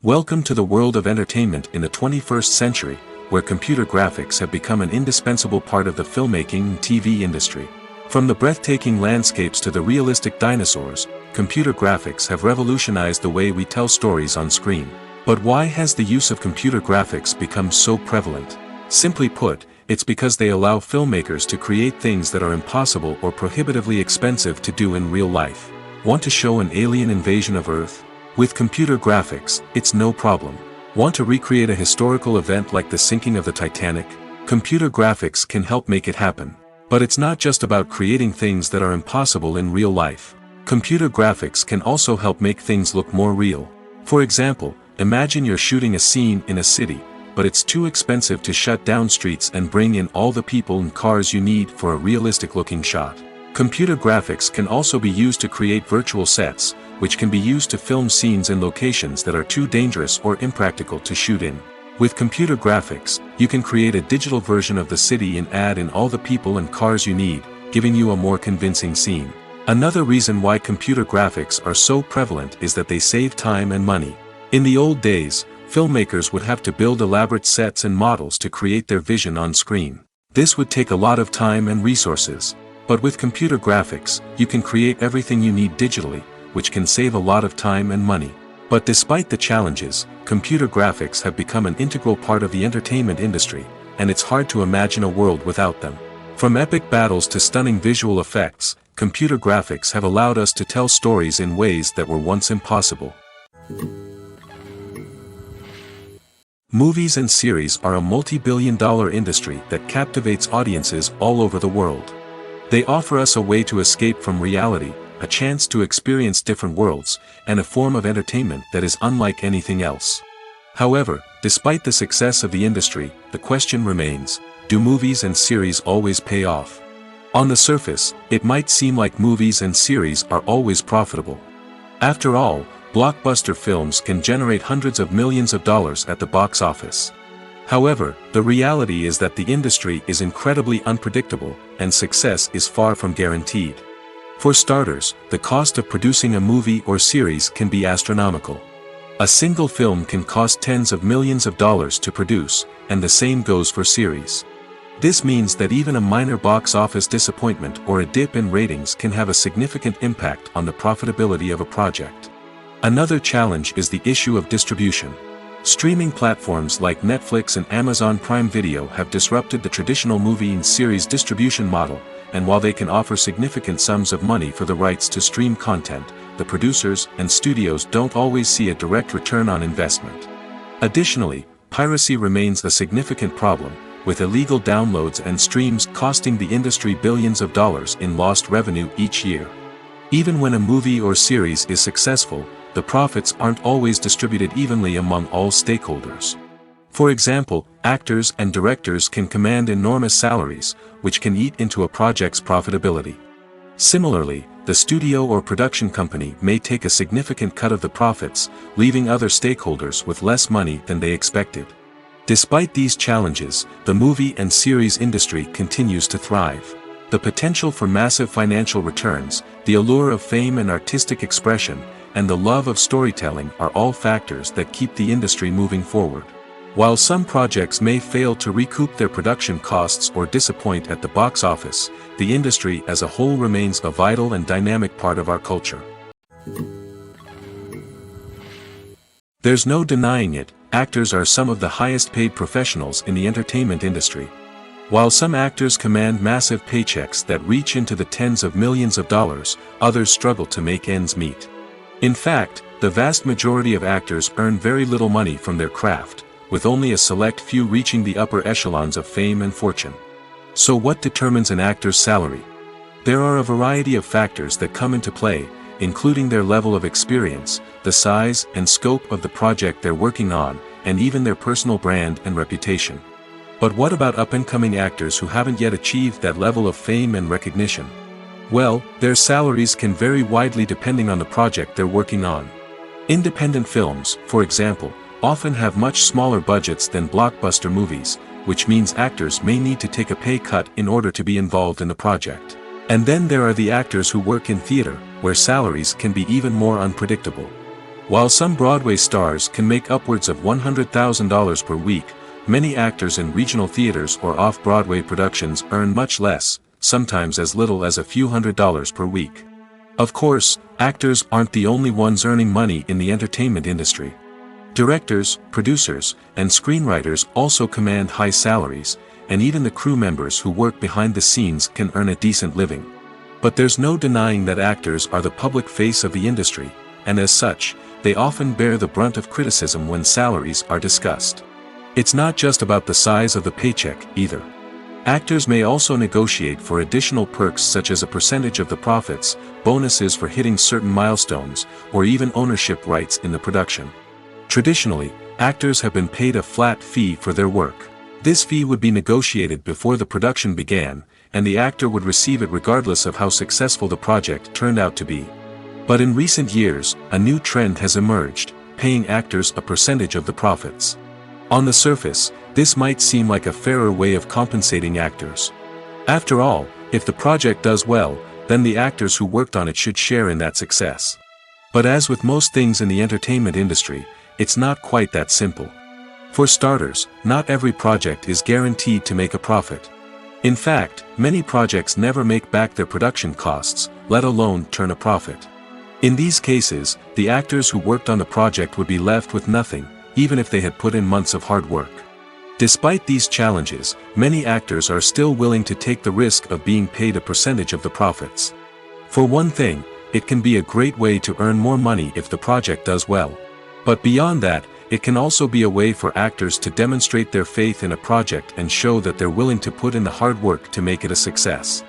Welcome to the world of entertainment in the 21st century, where computer graphics have become an indispensable part of the filmmaking and TV industry. From the breathtaking landscapes to the realistic dinosaurs, computer graphics have revolutionized the way we tell stories on screen. But why has the use of computer graphics become so prevalent? Simply put, it's because they allow filmmakers to create things that are impossible or prohibitively expensive to do in real life. Want to show an alien invasion of Earth? With computer graphics, it's no problem. Want to recreate a historical event like the sinking of the Titanic? Computer graphics can help make it happen. But it's not just about creating things that are impossible in real life. Computer graphics can also help make things look more real. For example, imagine you're shooting a scene in a city, but it's too expensive to shut down streets and bring in all the people and cars you need for a realistic-looking shot. Computer graphics can also be used to create virtual sets, which can be used to film scenes in locations that are too dangerous or impractical to shoot in. With computer graphics, you can create a digital version of the city and add in all the people and cars you need, giving you a more convincing scene. Another reason why computer graphics are so prevalent is that they save time and money. In the old days, filmmakers would have to build elaborate sets and models to create their vision on screen. This would take a lot of time and resources. But with computer graphics, you can create everything you need digitally, which can save a lot of time and money. But despite the challenges, computer graphics have become an integral part of the entertainment industry, and it's hard to imagine a world without them. From epic battles to stunning visual effects, computer graphics have allowed us to tell stories in ways that were once impossible. Movies and series are a multi-billion-dollar industry that captivates audiences all over the world. They offer us a way to escape from reality, a chance to experience different worlds, and a form of entertainment that is unlike anything else. However, despite the success of the industry, the question remains, do movies and series always pay off? On the surface, it might seem like movies and series are always profitable. After all, blockbuster films can generate hundreds of millions of dollars at the box office. However, the reality is that the industry is incredibly unpredictable, and success is far from guaranteed. For starters, the cost of producing a movie or series can be astronomical. A single film can cost tens of millions of dollars to produce, and the same goes for series. This means that even a minor box office disappointment or a dip in ratings can have a significant impact on the profitability of a project. Another challenge is the issue of distribution. Streaming platforms like Netflix and Amazon Prime Video have disrupted the traditional movie and series distribution model, and while they can offer significant sums of money for the rights to stream content, the producers and studios don't always see a direct return on investment. Additionally, piracy remains a significant problem, with illegal downloads and streams costing the industry billions of dollars in lost revenue each year. Even when a movie or series is successful, the profits aren't always distributed evenly among all stakeholders. For example, actors and directors can command enormous salaries, which can eat into a project's profitability. Similarly, the studio or production company may take a significant cut of the profits, leaving other stakeholders with less money than they expected. Despite these challenges, the movie and series industry continues to thrive. The potential for massive financial returns, the allure of fame and artistic expression, and the love of storytelling are all factors that keep the industry moving forward. While some projects may fail to recoup their production costs or disappoint at the box office, the industry as a whole remains a vital and dynamic part of our culture. There's no denying it, actors are some of the highest paid professionals in the entertainment industry. While some actors command massive paychecks that reach into the tens of millions of dollars, others struggle to make ends meet. In fact, the vast majority of actors earn very little money from their craft, with only a select few reaching the upper echelons of fame and fortune. So what determines an actor's salary? There are a variety of factors that come into play, including their level of experience, the size and scope of the project they're working on, and even their personal brand and reputation. But what about up-and-coming actors who haven't yet achieved that level of fame and recognition? Well, their salaries can vary widely depending on the project they're working on. Independent films, for example, often have much smaller budgets than blockbuster movies, which means actors may need to take a pay cut in order to be involved in the project. And then there are the actors who work in theater, where salaries can be even more unpredictable. While some Broadway stars can make upwards of $100,000 per week, many actors in regional theaters or off-Broadway productions earn much less, sometimes as little as a few $100s per week. Of course, actors aren't the only ones earning money in the entertainment industry. Directors, producers, and screenwriters also command high salaries, and even the crew members who work behind the scenes can earn a decent living. But there's no denying that actors are the public face of the industry, and as such, they often bear the brunt of criticism when salaries are discussed. It's not just about the size of the paycheck, either. Actors may also negotiate for additional perks such as a percentage of the profits, bonuses for hitting certain milestones, or even ownership rights in the production. Traditionally, actors have been paid a flat fee for their work. This fee would be negotiated before the production began, and the actor would receive it regardless of how successful the project turned out to be. But in recent years, a new trend has emerged, paying actors a percentage of the profits. On the surface, this might seem like a fairer way of compensating actors. After all, if the project does well, then the actors who worked on it should share in that success. But as with most things in the entertainment industry, it's not quite that simple. For starters, not every project is guaranteed to make a profit. In fact, many projects never make back their production costs, let alone turn a profit. In these cases, the actors who worked on the project would be left with nothing, even if they had put in months of hard work. Despite these challenges, many actors are still willing to take the risk of being paid a percentage of the profits. For one thing, it can be a great way to earn more money if the project does well. But beyond that, it can also be a way for actors to demonstrate their faith in a project and show that they're willing to put in the hard work to make it a success.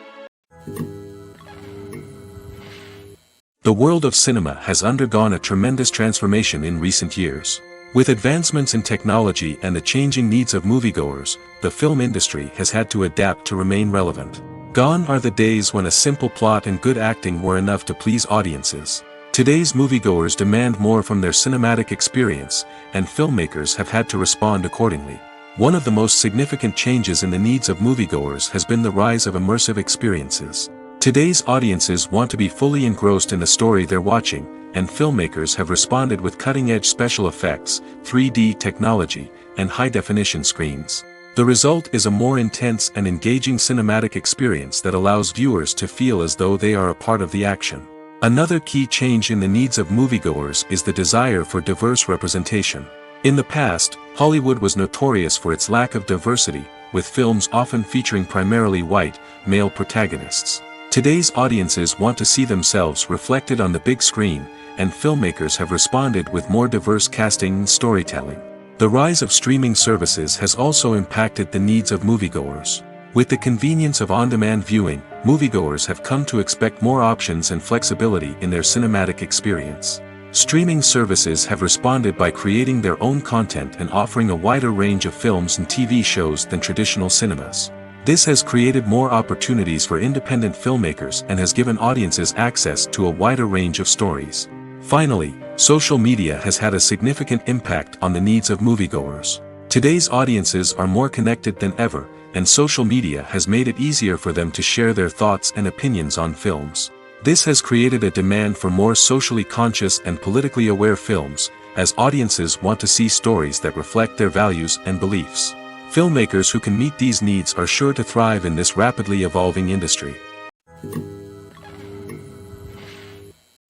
The world of cinema has undergone a tremendous transformation in recent years. With advancements in technology and the changing needs of moviegoers, the film industry has had to adapt to remain relevant. Gone are the days when a simple plot and good acting were enough to please audiences. Today's moviegoers demand more from their cinematic experience, and filmmakers have had to respond accordingly. One of the most significant changes in the needs of moviegoers has been the rise of immersive experiences. Today's audiences want to be fully engrossed in the story they're watching, and filmmakers have responded with cutting-edge special effects, 3D technology, and high-definition screens. The result is a more intense and engaging cinematic experience that allows viewers to feel as though they are a part of the action. Another key change in the needs of moviegoers is the desire for diverse representation. In the past, Hollywood was notorious for its lack of diversity, with films often featuring primarily white, male protagonists. Today's audiences want to see themselves reflected on the big screen, and filmmakers have responded with more diverse casting and storytelling. The rise of streaming services has also impacted the needs of moviegoers. With the convenience of on-demand viewing, moviegoers have come to expect more options and flexibility in their cinematic experience. Streaming services have responded by creating their own content and offering a wider range of films and TV shows than traditional cinemas. This has created more opportunities for independent filmmakers and has given audiences access to a wider range of stories. Finally, social media has had a significant impact on the needs of moviegoers. Today's audiences are more connected than ever, and social media has made it easier for them to share their thoughts and opinions on films. This has created a demand for more socially conscious and politically aware films, as audiences want to see stories that reflect their values and beliefs. Filmmakers who can meet these needs are sure to thrive in this rapidly evolving industry.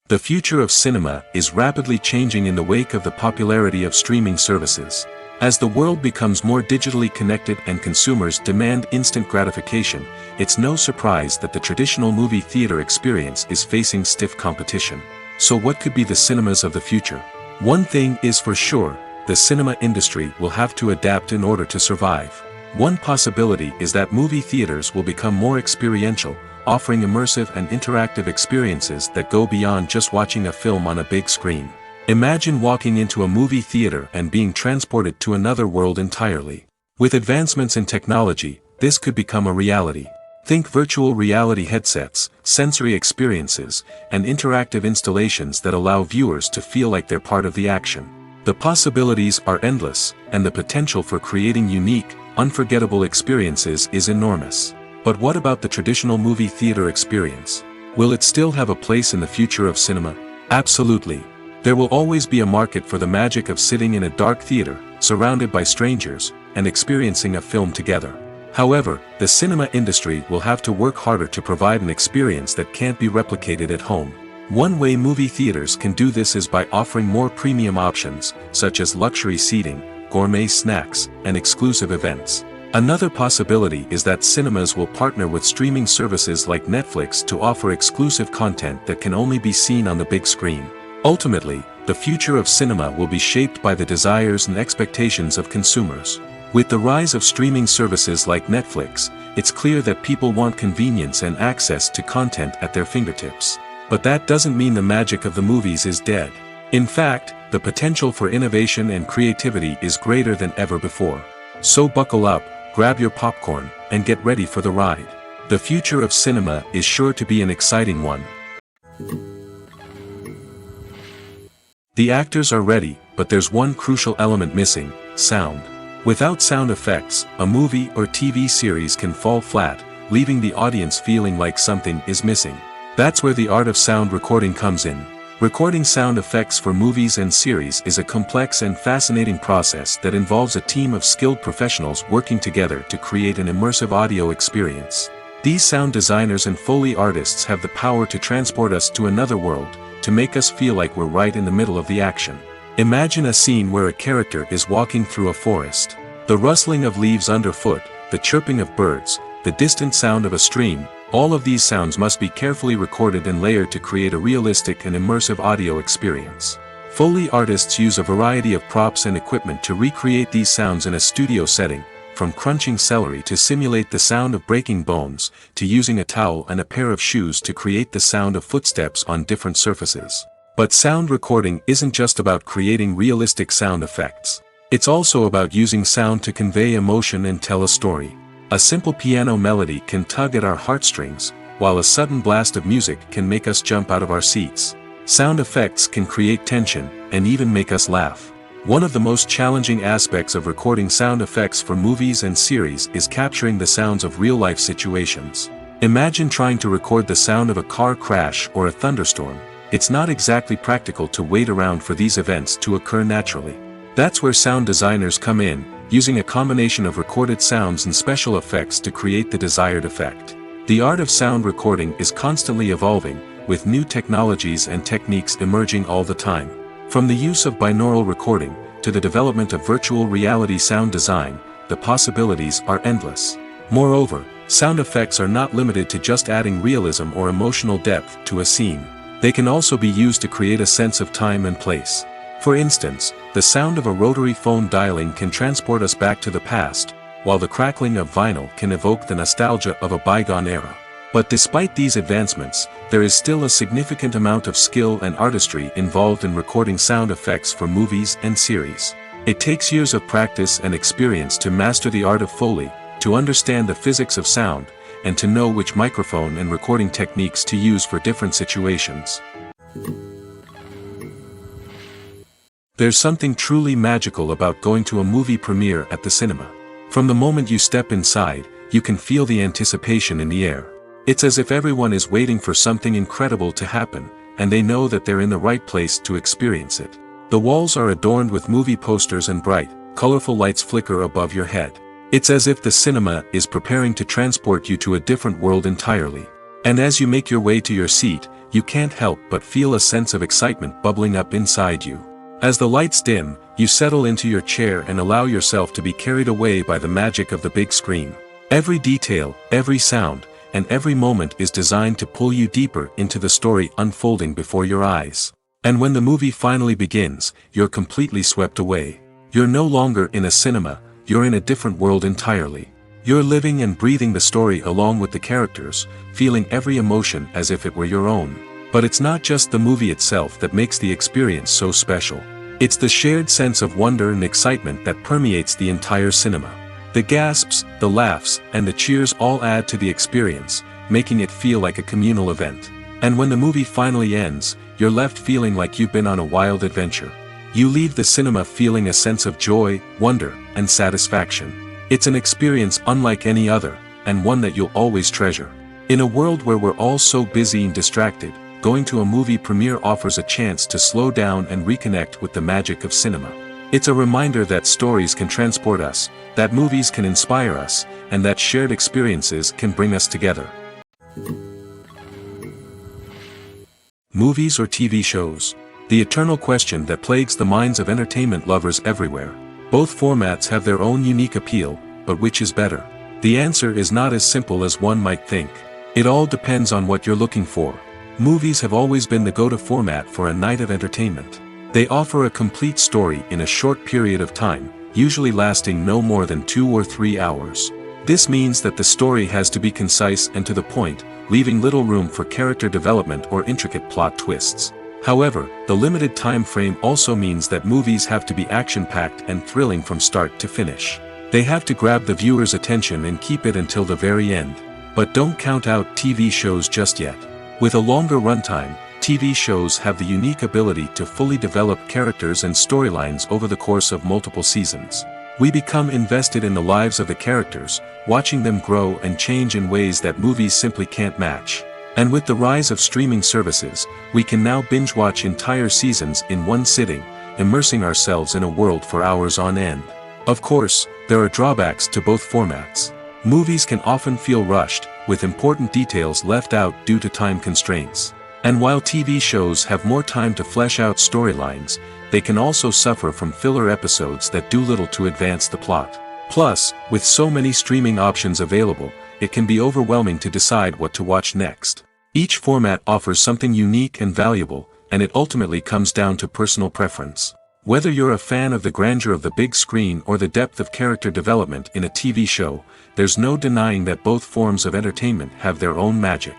The future of cinema is rapidly changing in the wake of the popularity of streaming services. As the world becomes more digitally connected and consumers demand instant gratification, it's no surprise that the traditional movie theater experience is facing stiff competition. So what could be the cinemas of the future? One thing is for sure, the cinema industry will have to adapt in order to survive. One possibility is that movie theaters will become more experiential, offering immersive and interactive experiences that go beyond just watching a film on a big screen. Imagine walking into a movie theater and being transported to another world entirely. With advancements in technology, this could become a reality. Think virtual reality headsets, sensory experiences, and interactive installations that allow viewers to feel like they're part of the action. The possibilities are endless, and the potential for creating unique, unforgettable experiences is enormous. But what about the traditional movie theater experience? Will it still have a place in the future of cinema? Absolutely. There will always be a market for the magic of sitting in a dark theater, surrounded by strangers, and experiencing a film together. However, the cinema industry will have to work harder to provide an experience that can't be replicated at home. One way movie theaters can do this is by offering more premium options, such as luxury seating, gourmet snacks, and exclusive events. Another possibility is that cinemas will partner with streaming services like Netflix to offer exclusive content that can only be seen on the big screen. Ultimately, the future of cinema will be shaped by the desires and expectations of consumers. With the rise of streaming services like Netflix, it's clear that people want convenience and access to content at their fingertips. But that doesn't mean the magic of the movies is dead. In fact, the potential for innovation and creativity is greater than ever before. So buckle up, grab your popcorn, and get ready for the ride. The future of cinema is sure to be an exciting one. The actors are ready, but there's one crucial element missing: sound. Without sound effects, a movie or TV series can fall flat, leaving the audience feeling like something is missing. That's where the art of sound recording comes in. Recording sound effects for movies and series is a complex and fascinating process that involves a team of skilled professionals working together to create an immersive audio experience. These sound designers and Foley artists have the power to transport us to another world, to make us feel like we're right in the middle of the action. Imagine a scene where a character is walking through a forest. The rustling of leaves underfoot, the chirping of birds, the distant sound of a stream, all of these sounds must be carefully recorded and layered to create a realistic and immersive audio experience. Foley artists use a variety of props and equipment to recreate these sounds in a studio setting, from crunching celery to simulate the sound of breaking bones, to using a towel and a pair of shoes to create the sound of footsteps on different surfaces. But sound recording isn't just about creating realistic sound effects. It's also about using sound to convey emotion and tell a story. A simple piano melody can tug at our heartstrings, while a sudden blast of music can make us jump out of our seats. Sound effects can create tension, and even make us laugh. One of the most challenging aspects of recording sound effects for movies and series is capturing the sounds of real-life situations. Imagine trying to record the sound of a car crash or a thunderstorm. It's not exactly practical to wait around for these events to occur naturally. That's where sound designers come in, using a combination of recorded sounds and special effects to create the desired effect. The art of sound recording is constantly evolving, with new technologies and techniques emerging all the time. From the use of binaural recording, to the development of virtual reality sound design, the possibilities are endless. Moreover, sound effects are not limited to just adding realism or emotional depth to a scene. They can also be used to create a sense of time and place. For instance, the sound of a rotary phone dialing can transport us back to the past, while the crackling of vinyl can evoke the nostalgia of a bygone era. But despite these advancements, there is still a significant amount of skill and artistry involved in recording sound effects for movies and series. It takes years of practice and experience to master the art of Foley, to understand the physics of sound, and to know which microphone and recording techniques to use for different situations. There's something truly magical about going to a movie premiere at the cinema. From the moment you step inside, you can feel the anticipation in the air. It's as if everyone is waiting for something incredible to happen, and they know that they're in the right place to experience it. The walls are adorned with movie posters and bright, colorful lights flicker above your head. It's as if the cinema is preparing to transport you to a different world entirely. And as you make your way to your seat, you can't help but feel a sense of excitement bubbling up inside you. As the lights dim, you settle into your chair and allow yourself to be carried away by the magic of the big screen. Every detail, every sound, and every moment is designed to pull you deeper into the story unfolding before your eyes. And when the movie finally begins, you're completely swept away. You're no longer in a cinema, you're in a different world entirely. You're living and breathing the story along with the characters, feeling every emotion as if it were your own. But it's not just the movie itself that makes the experience so special. It's the shared sense of wonder and excitement that permeates the entire cinema. The gasps, the laughs, and the cheers all add to the experience, making it feel like a communal event. And when the movie finally ends, you're left feeling like you've been on a wild adventure. You leave the cinema feeling a sense of joy, wonder, and satisfaction. It's an experience unlike any other, and one that you'll always treasure. In a world where we're all so busy and distracted, going to a movie premiere offers a chance to slow down and reconnect with the magic of cinema. It's a reminder that stories can transport us, that movies can inspire us, and that shared experiences can bring us together. Movies or TV shows? The eternal question that plagues the minds of entertainment lovers everywhere. Both formats have their own unique appeal, but which is better? The answer is not as simple as one might think. It all depends on what you're looking for. Movies have always been the go-to format for a night of entertainment. They offer a complete story in a short period of time, usually lasting no more than 2 or 3 hours. This means that the story has to be concise and to the point, leaving little room for character development or intricate plot twists. However, the limited time frame also means that movies have to be action-packed and thrilling from start to finish. They have to grab the viewer's attention and keep it until the very end. But don't count out TV shows just yet. With a longer runtime, TV shows have the unique ability to fully develop characters and storylines over the course of multiple seasons. We become invested in the lives of the characters, watching them grow and change in ways that movies simply can't match. And with the rise of streaming services, we can now binge-watch entire seasons in one sitting, immersing ourselves in a world for hours on end. Of course, there are drawbacks to both formats. Movies can often feel rushed, with important details left out due to time constraints. And while TV shows have more time to flesh out storylines, they can also suffer from filler episodes that do little to advance the plot. Plus, with so many streaming options available, it can be overwhelming to decide what to watch next. Each format offers something unique and valuable, and it ultimately comes down to personal preference. Whether you're a fan of the grandeur of the big screen or the depth of character development in a TV show, there's no denying that both forms of entertainment have their own magic.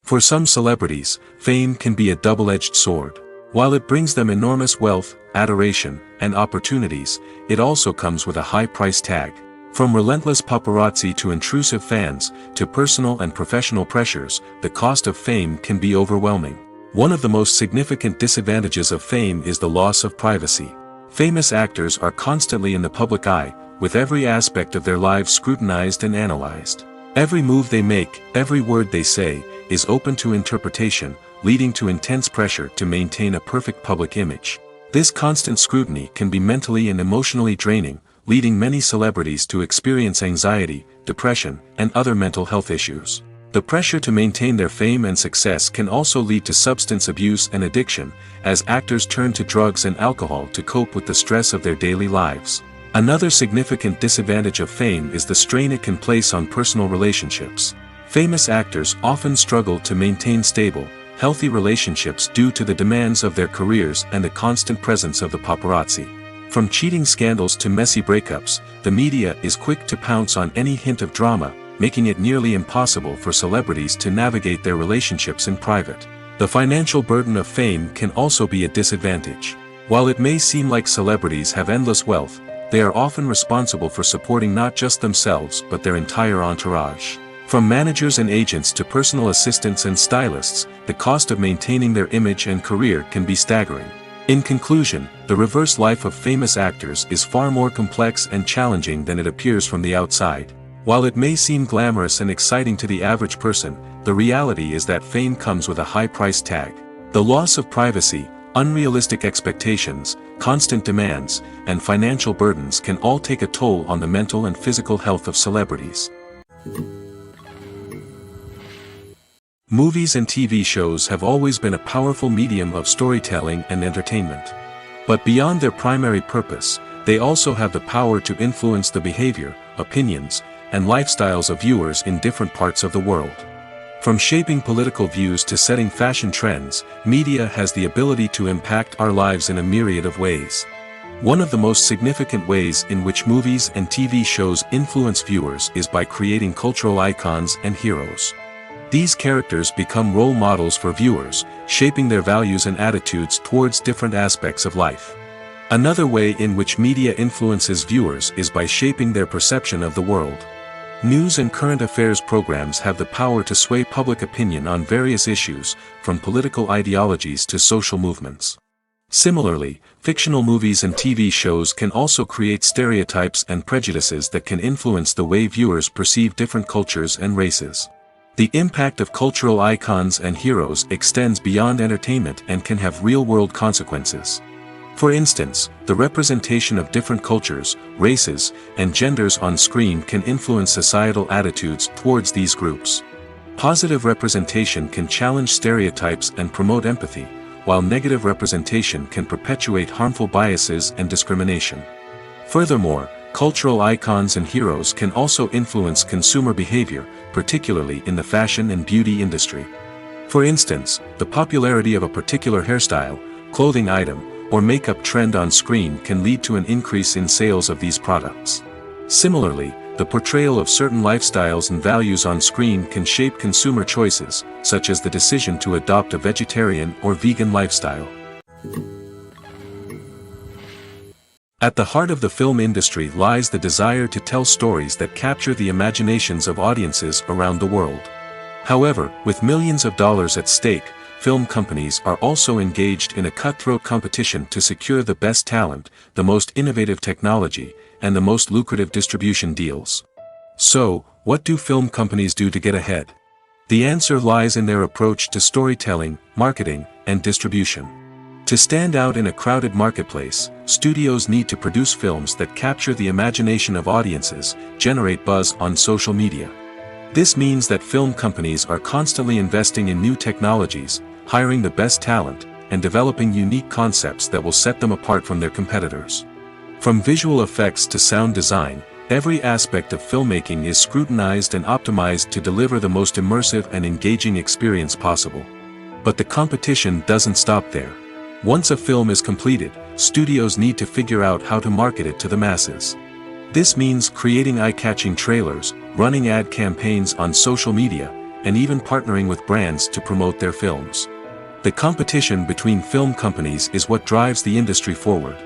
For some celebrities, fame can be a double-edged sword. While it brings them enormous wealth, adoration, and opportunities, it also comes with a high price tag. From relentless paparazzi to intrusive fans, to personal and professional pressures, the cost of fame can be overwhelming. One of the most significant disadvantages of fame is the loss of privacy. Famous actors are constantly in the public eye, with every aspect of their lives scrutinized and analyzed. Every move they make, every word they say, is open to interpretation, leading to intense pressure to maintain a perfect public image. This constant scrutiny can be mentally and emotionally draining, leading many celebrities to experience anxiety, depression, and other mental health issues. The pressure to maintain their fame and success can also lead to substance abuse and addiction, as actors turn to drugs and alcohol to cope with the stress of their daily lives. Another significant disadvantage of fame is the strain it can place on personal relationships. Famous actors often struggle to maintain stable, healthy relationships due to the demands of their careers and the constant presence of the paparazzi. From cheating scandals to messy breakups, the media is quick to pounce on any hint of drama, making it nearly impossible for celebrities to navigate their relationships in private. The financial burden of fame can also be a disadvantage. While it may seem like celebrities have endless wealth, they are often responsible for supporting not just themselves but their entire entourage. From managers and agents to personal assistants and stylists, the cost of maintaining their image and career can be staggering. In conclusion, the reverse life of famous actors is far more complex and challenging than it appears from the outside. While it may seem glamorous and exciting to the average person, the reality is that fame comes with a high price tag. The loss of privacy, unrealistic expectations, constant demands, and financial burdens can all take a toll on the mental and physical health of celebrities. Movies and TV shows have always been a powerful medium of storytelling and entertainment. But beyond their primary purpose, they also have the power to influence the behavior, opinions, and lifestyles of viewers in different parts of the world. From shaping political views to setting fashion trends, media has the ability to impact our lives in a myriad of ways. One of the most significant ways in which movies and TV shows influence viewers is by creating cultural icons and heroes. These characters become role models for viewers, shaping their values and attitudes towards different aspects of life. Another way in which media influences viewers is by shaping their perception of the world. News and current affairs programs have the power to sway public opinion on various issues, from political ideologies to social movements. Similarly, fictional movies and TV shows can also create stereotypes and prejudices that can influence the way viewers perceive different cultures and races. The impact of cultural icons and heroes extends beyond entertainment and can have real-world consequences. For instance, the representation of different cultures, races, and genders on screen can influence societal attitudes towards these groups. Positive representation can challenge stereotypes and promote empathy, while negative representation can perpetuate harmful biases and discrimination. Furthermore, cultural icons and heroes can also influence consumer behavior, particularly in the fashion and beauty industry. For instance, the popularity of a particular hairstyle, clothing item, or makeup trend on screen can lead to an increase in sales of these products. Similarly, the portrayal of certain lifestyles and values on screen can shape consumer choices, such as the decision to adopt a vegetarian or vegan lifestyle. At the heart of the film industry lies the desire to tell stories that capture the imaginations of audiences around the world. However, with millions of dollars at stake, film companies are also engaged in a cutthroat competition to secure the best talent, the most innovative technology, and the most lucrative distribution deals. So, what do film companies do to get ahead? The answer lies in their approach to storytelling, marketing, and distribution. To stand out in a crowded marketplace, studios need to produce films that capture the imagination of audiences, generate buzz on social media. This means that film companies are constantly investing in new technologies, hiring the best talent, and developing unique concepts that will set them apart from their competitors. From visual effects to sound design, every aspect of filmmaking is scrutinized and optimized to deliver the most immersive and engaging experience possible. But the competition doesn't stop there. Once a film is completed, studios need to figure out how to market it to the masses. This means creating eye-catching trailers, running ad campaigns on social media, and even partnering with brands to promote their films. The competition between film companies is what drives the industry forward.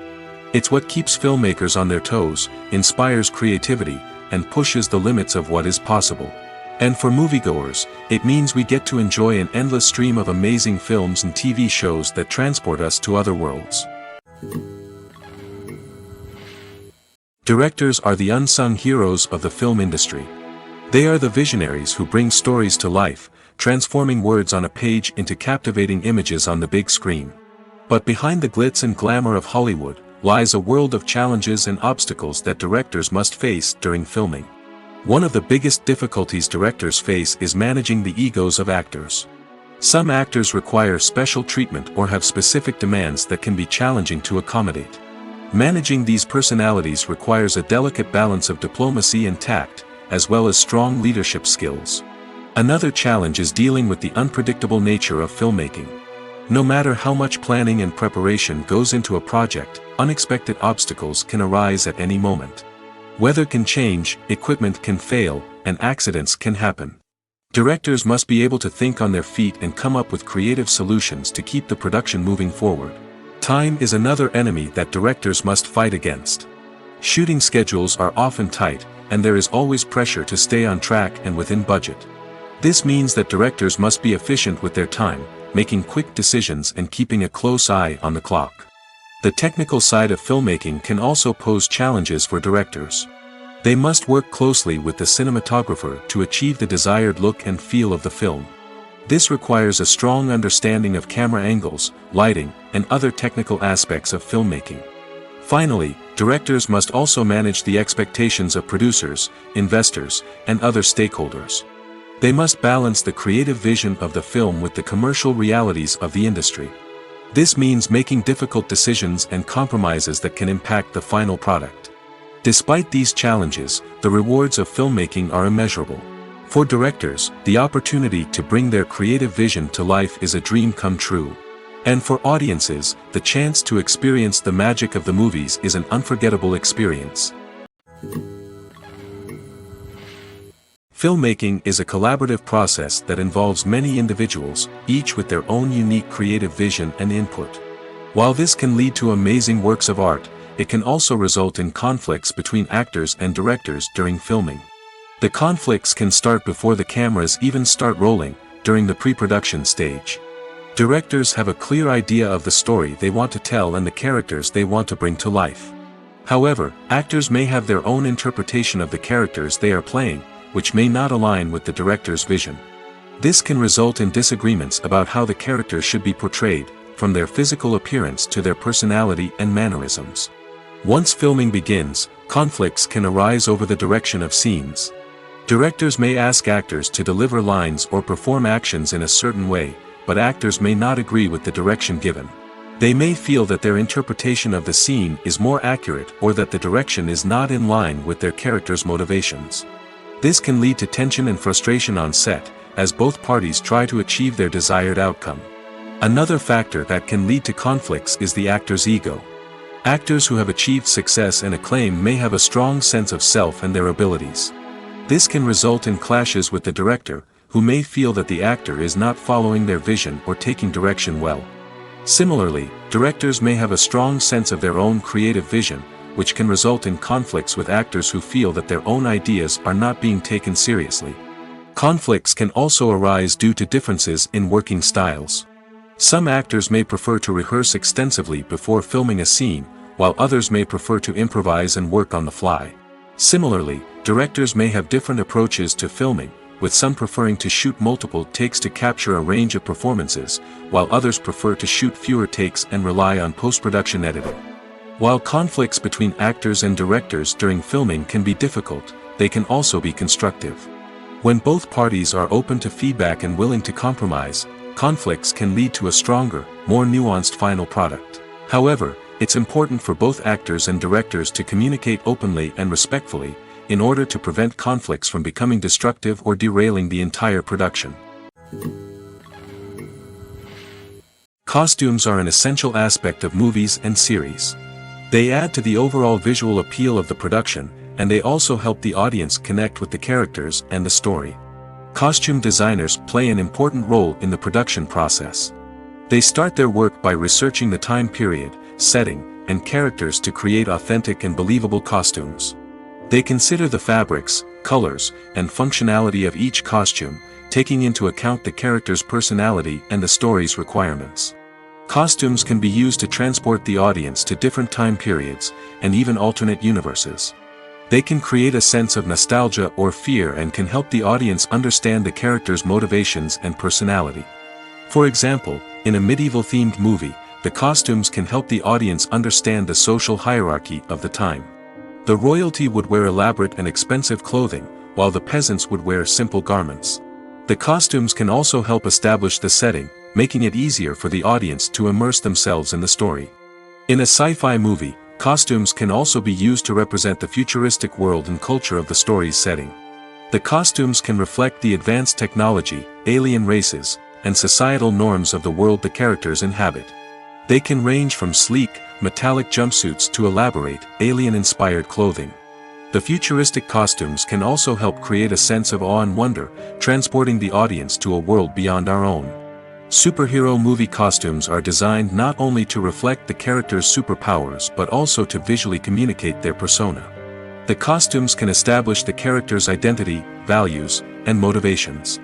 It's what keeps filmmakers on their toes, inspires creativity, and pushes the limits of what is possible. And for moviegoers, it means we get to enjoy an endless stream of amazing films and TV shows that transport us to other worlds. Directors are the unsung heroes of the film industry. They are the visionaries who bring stories to life, transforming words on a page into captivating images on the big screen. But behind the glitz and glamour of Hollywood lies a world of challenges and obstacles that directors must face during filming. One of the biggest difficulties directors face is managing the egos of actors. Some actors require special treatment or have specific demands that can be challenging to accommodate. Managing these personalities requires a delicate balance of diplomacy and tact, as well as strong leadership skills. Another challenge is dealing with the unpredictable nature of filmmaking. No matter how much planning and preparation goes into a project, unexpected obstacles can arise at any moment. Weather can change, equipment can fail, and accidents can happen. Directors must be able to think on their feet and come up with creative solutions to keep the production moving forward. Time is another enemy that directors must fight against. Shooting schedules are often tight, and there is always pressure to stay on track and within budget. This means that directors must be efficient with their time, making quick decisions and keeping a close eye on the clock. The technical side of filmmaking can also pose challenges for directors. They must work closely with the cinematographer to achieve the desired look and feel of the film. This requires a strong understanding of camera angles, lighting, and other technical aspects of filmmaking. Finally, directors must also manage the expectations of producers, investors, and other stakeholders. They must balance the creative vision of the film with the commercial realities of the industry. This means making difficult decisions and compromises that can impact the final product. Despite these challenges, the rewards of filmmaking are immeasurable. For directors, the opportunity to bring their creative vision to life is a dream come true. And for audiences, the chance to experience the magic of the movies is an unforgettable experience. Filmmaking is a collaborative process that involves many individuals, each with their own unique creative vision and input. While this can lead to amazing works of art, it can also result in conflicts between actors and directors during filming. The conflicts can start before the cameras even start rolling, during the pre-production stage. Directors have a clear idea of the story they want to tell and the characters they want to bring to life. However, actors may have their own interpretation of the characters they are playing, which may not align with the director's vision. This can result in disagreements about how the characters should be portrayed, from their physical appearance to their personality and mannerisms. Once filming begins, conflicts can arise over the direction of scenes. Directors may ask actors to deliver lines or perform actions in a certain way, but actors may not agree with the direction given. They may feel that their interpretation of the scene is more accurate or that the direction is not in line with their character's motivations. This can lead to tension and frustration on set, as both parties try to achieve their desired outcome. Another factor that can lead to conflicts is the actor's ego. Actors who have achieved success and acclaim may have a strong sense of self and their abilities. This can result in clashes with the director, who may feel that the actor is not following their vision or taking direction well. Similarly, directors may have a strong sense of their own creative vision, which can result in conflicts with actors who feel that their own ideas are not being taken seriously. Conflicts can also arise due to differences in working styles. Some actors may prefer to rehearse extensively before filming a scene, while others may prefer to improvise and work on the fly. Similarly, directors may have different approaches to filming, with some preferring to shoot multiple takes to capture a range of performances, while others prefer to shoot fewer takes and rely on post-production editing. While conflicts between actors and directors during filming can be difficult, they can also be constructive. When both parties are open to feedback and willing to compromise, conflicts can lead to a stronger, more nuanced final product. However, it's important for both actors and directors to communicate openly and respectfully, in order to prevent conflicts from becoming destructive or derailing the entire production. Costumes are an essential aspect of movies and series. They add to the overall visual appeal of the production, and they also help the audience connect with the characters and the story. Costume designers play an important role in the production process. They start their work by researching the time period, setting, and characters to create authentic and believable costumes. They consider the fabrics, colors, and functionality of each costume, taking into account the character's personality and the story's requirements. Costumes can be used to transport the audience to different time periods, and even alternate universes. They can create a sense of nostalgia or fear and can help the audience understand the character's motivations and personality. For example, in a medieval-themed movie, the costumes can help the audience understand the social hierarchy of the time. The royalty would wear elaborate and expensive clothing, while the peasants would wear simple garments. The costumes can also help establish the setting, making it easier for the audience to immerse themselves in the story. In a sci-fi movie, costumes can also be used to represent the futuristic world and culture of the story's setting. The costumes can reflect the advanced technology, alien races, and societal norms of the world the characters inhabit. They can range from sleek, metallic jumpsuits to elaborate, alien-inspired clothing. The futuristic costumes can also help create a sense of awe and wonder, transporting the audience to a world beyond our own. Superhero movie costumes are designed not only to reflect the character's superpowers but also to visually communicate their persona. The costumes can establish the character's identity, values, and motivations.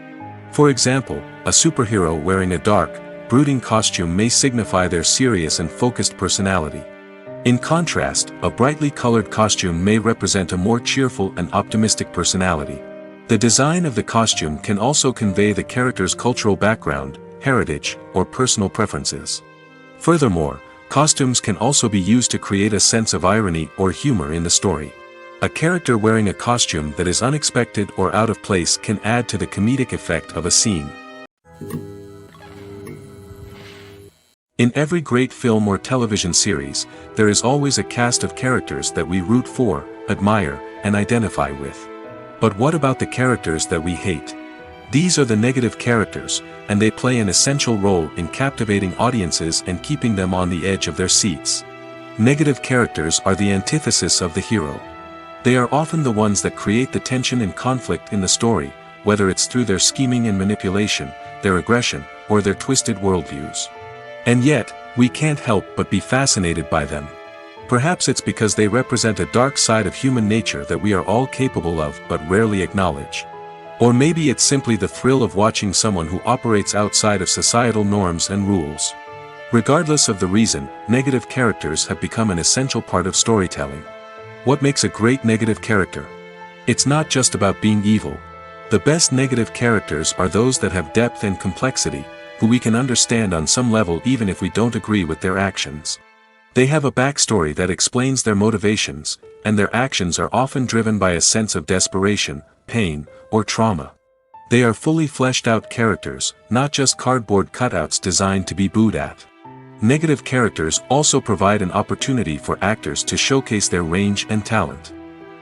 For example, a superhero wearing a dark, brooding costume may signify their serious and focused personality. In contrast, a brightly colored costume may represent a more cheerful and optimistic personality. The design of the costume can also convey the character's cultural background, heritage, or personal preferences. Furthermore, costumes can also be used to create a sense of irony or humor in the story. A character wearing a costume that is unexpected or out of place can add to the comedic effect of a scene. In every great film or television series, there is always a cast of characters that we root for, admire, and identify with. But what about the characters that we hate? These are the negative characters, and they play an essential role in captivating audiences and keeping them on the edge of their seats. Negative characters are the antithesis of the hero. They are often the ones that create the tension and conflict in the story, whether it's through their scheming and manipulation, their aggression, or their twisted worldviews. And yet, we can't help but be fascinated by them. Perhaps it's because they represent a dark side of human nature that we are all capable of but rarely acknowledge. Or maybe it's simply the thrill of watching someone who operates outside of societal norms and rules. Regardless of the reason, negative characters have become an essential part of storytelling. What makes a great negative character? It's not just about being evil. The best negative characters are those that have depth and complexity, who we can understand on some level even if we don't agree with their actions. They have a backstory that explains their motivations, and their actions are often driven by a sense of desperation, pain, or trauma. They are fully fleshed out characters, not just cardboard cutouts designed to be booed at. Negative characters also provide an opportunity for actors to showcase their range and talent.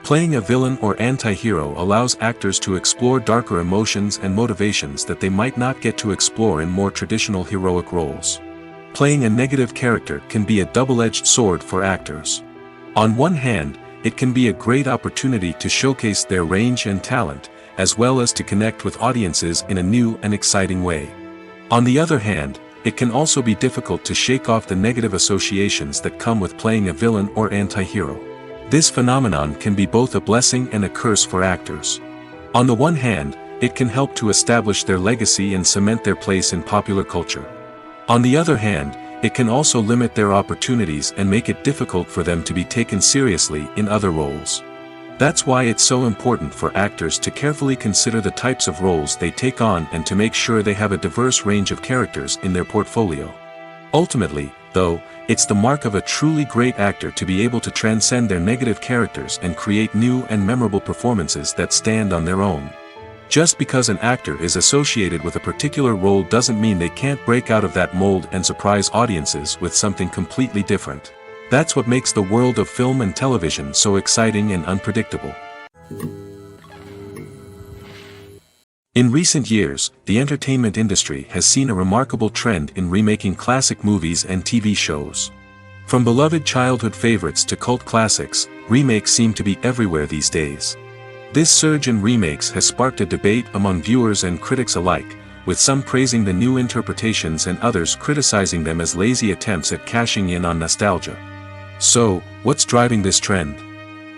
Playing a villain or anti-hero allows actors to explore darker emotions and motivations that they might not get to explore in more traditional heroic roles. Playing a negative character can be a double-edged sword for actors. On one hand, it can be a great opportunity to showcase their range and talent, as well as to connect with audiences in a new and exciting way. On the other hand, it can also be difficult to shake off the negative associations that come with playing a villain or anti-hero. This phenomenon can be both a blessing and a curse for actors. On the one hand, it can help to establish their legacy and cement their place in popular culture. On the other hand, it can also limit their opportunities and make it difficult for them to be taken seriously in other roles. That's why it's so important for actors to carefully consider the types of roles they take on and to make sure they have a diverse range of characters in their portfolio. Ultimately, though, it's the mark of a truly great actor to be able to transcend their negative characters and create new and memorable performances that stand on their own. Just because an actor is associated with a particular role doesn't mean they can't break out of that mold and surprise audiences with something completely different. That's what makes the world of film and television so exciting and unpredictable. In recent years, the entertainment industry has seen a remarkable trend in remaking classic movies and TV shows. From beloved childhood favorites to cult classics, remakes seem to be everywhere these days. This surge in remakes has sparked a debate among viewers and critics alike, with some praising the new interpretations and others criticizing them as lazy attempts at cashing in on nostalgia. So, what's driving this trend?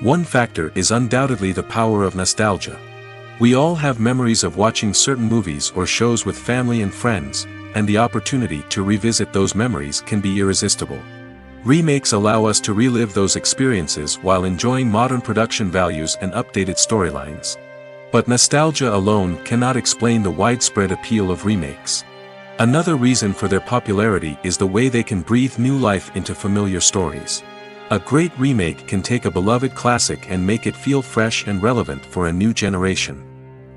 One factor is undoubtedly the power of nostalgia. We all have memories of watching certain movies or shows with family and friends, and the opportunity to revisit those memories can be irresistible. Remakes allow us to relive those experiences while enjoying modern production values and updated storylines. But nostalgia alone cannot explain the widespread appeal of remakes. Another reason for their popularity is the way they can breathe new life into familiar stories. A great remake can take a beloved classic and make it feel fresh and relevant for a new generation.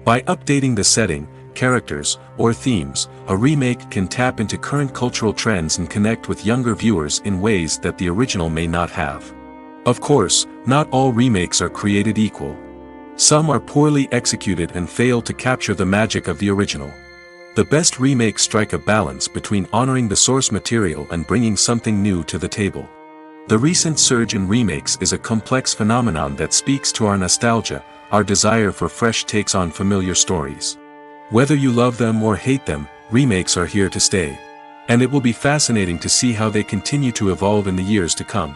By updating the setting, characters, or themes, a remake can tap into current cultural trends and connect with younger viewers in ways that the original may not have. Of course, not all remakes are created equal. Some are poorly executed and fail to capture the magic of the original. The best remakes strike a balance between honoring the source material and bringing something new to the table. The recent surge in remakes is a complex phenomenon that speaks to our nostalgia, our desire for fresh takes on familiar stories. Whether you love them or hate them, remakes are here to stay. And it will be fascinating to see how they continue to evolve in the years to come.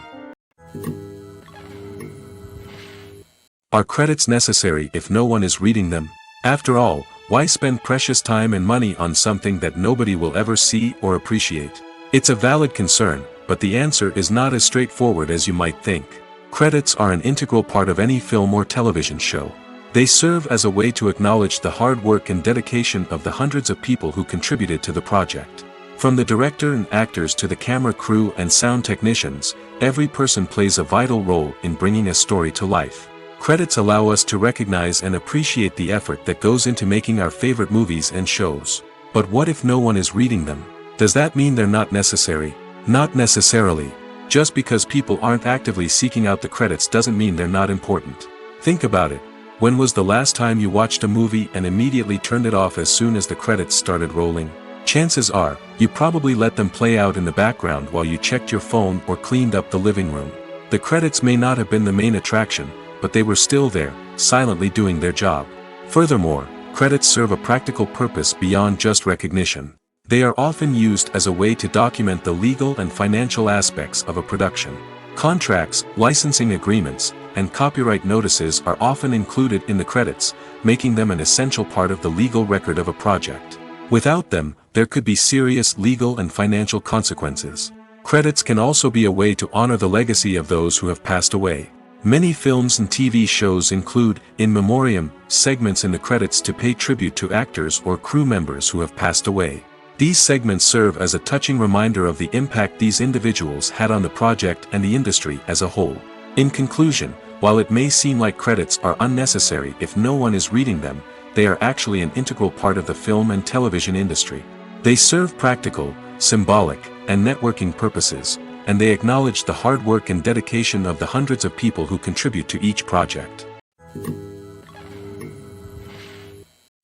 Are credits necessary if no one is reading them? After all, why spend precious time and money on something that nobody will ever see or appreciate? It's a valid concern, but the answer is not as straightforward as you might think. Credits are an integral part of any film or television show. They serve as a way to acknowledge the hard work and dedication of the hundreds of people who contributed to the project. From the director and actors to the camera crew and sound technicians, every person plays a vital role in bringing a story to life. Credits allow us to recognize and appreciate the effort that goes into making our favorite movies and shows. But what if no one is reading them? Does that mean they're not necessary? Not necessarily. Just because people aren't actively seeking out the credits doesn't mean they're not important. Think about it. When was the last time you watched a movie and immediately turned it off as soon as the credits started rolling? Chances are, you probably let them play out in the background while you checked your phone or cleaned up the living room. The credits may not have been the main attraction, but they were still there, silently doing their job. Furthermore, credits serve a practical purpose beyond just recognition. They are often used as a way to document the legal and financial aspects of a production. Contracts, licensing agreements, and copyright notices are often included in the credits, making them an essential part of the legal record of a project. Without them, there could be serious legal and financial consequences. Credits can also be a way to honor the legacy of those who have passed away. Many films and TV shows include, in memoriam, segments in the credits to pay tribute to actors or crew members who have passed away. These segments serve as a touching reminder of the impact these individuals had on the project and the industry as a whole. In conclusion, while it may seem like credits are unnecessary if no one is reading them, they are actually an integral part of the film and television industry. They serve practical, symbolic, and networking purposes, and they acknowledge the hard work and dedication of the hundreds of people who contribute to each project.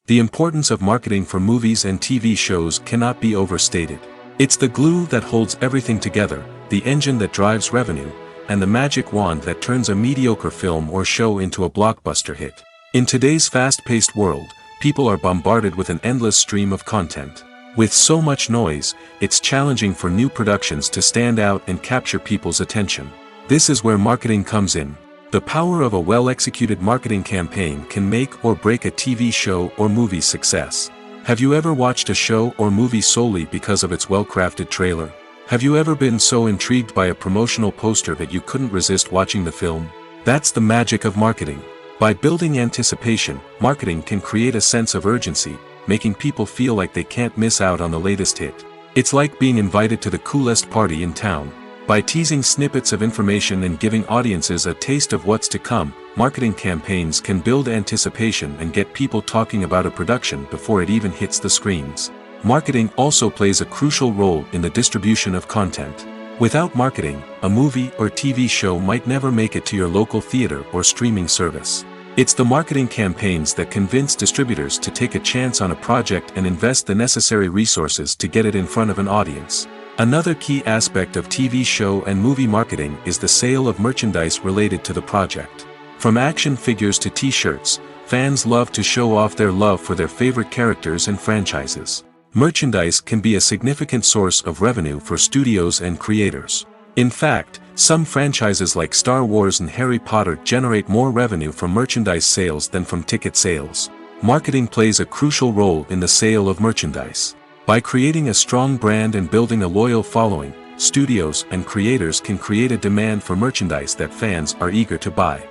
The importance of marketing for movies and TV shows cannot be overstated. It's the glue that holds everything together, the engine that drives revenue, and the magic wand that turns a mediocre film or show into a blockbuster hit. In today's fast-paced world, people are bombarded with an endless stream of content. With so much noise, it's challenging for new productions to stand out and capture people's attention. This is where marketing comes in. The power of a well-executed marketing campaign can make or break a TV show or movie's success. Have you ever watched a show or movie solely because of its well-crafted trailer? Have you ever been so intrigued by a promotional poster that you couldn't resist watching the film? That's the magic of marketing. By building anticipation, marketing can create a sense of urgency, making people feel like they can't miss out on the latest hit. It's like being invited to the coolest party in town. By teasing snippets of information and giving audiences a taste of what's to come, marketing campaigns can build anticipation and get people talking about a production before it even hits the screens. Marketing also plays a crucial role in the distribution of content. Without marketing, a movie or TV show might never make it to your local theater or streaming service. It's the marketing campaigns that convince distributors to take a chance on a project and invest the necessary resources to get it in front of an audience. Another key aspect of TV show and movie marketing is the sale of merchandise related to the project. From action figures to t-shirts, fans love to show off their love for their favorite characters and franchises. Merchandise can be a significant source of revenue for studios and creators. In fact, some franchises like Star Wars and Harry Potter generate more revenue from merchandise sales than from ticket sales. Marketing plays a crucial role in the sale of merchandise. By creating a strong brand and building a loyal following, studios and creators can create a demand for merchandise that fans are eager to buy.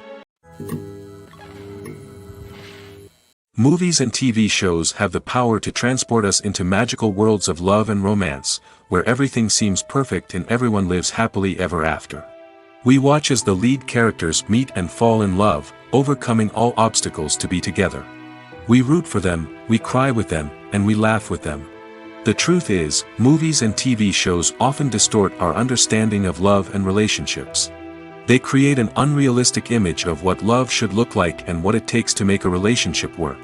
Movies and TV shows have the power to transport us into magical worlds of love and romance, where everything seems perfect and everyone lives happily ever after. We watch as the lead characters meet and fall in love, overcoming all obstacles to be together. We root for them, we cry with them, and we laugh with them. The truth is, movies and TV shows often distort our understanding of love and relationships. They create an unrealistic image of what love should look like and what it takes to make a relationship work.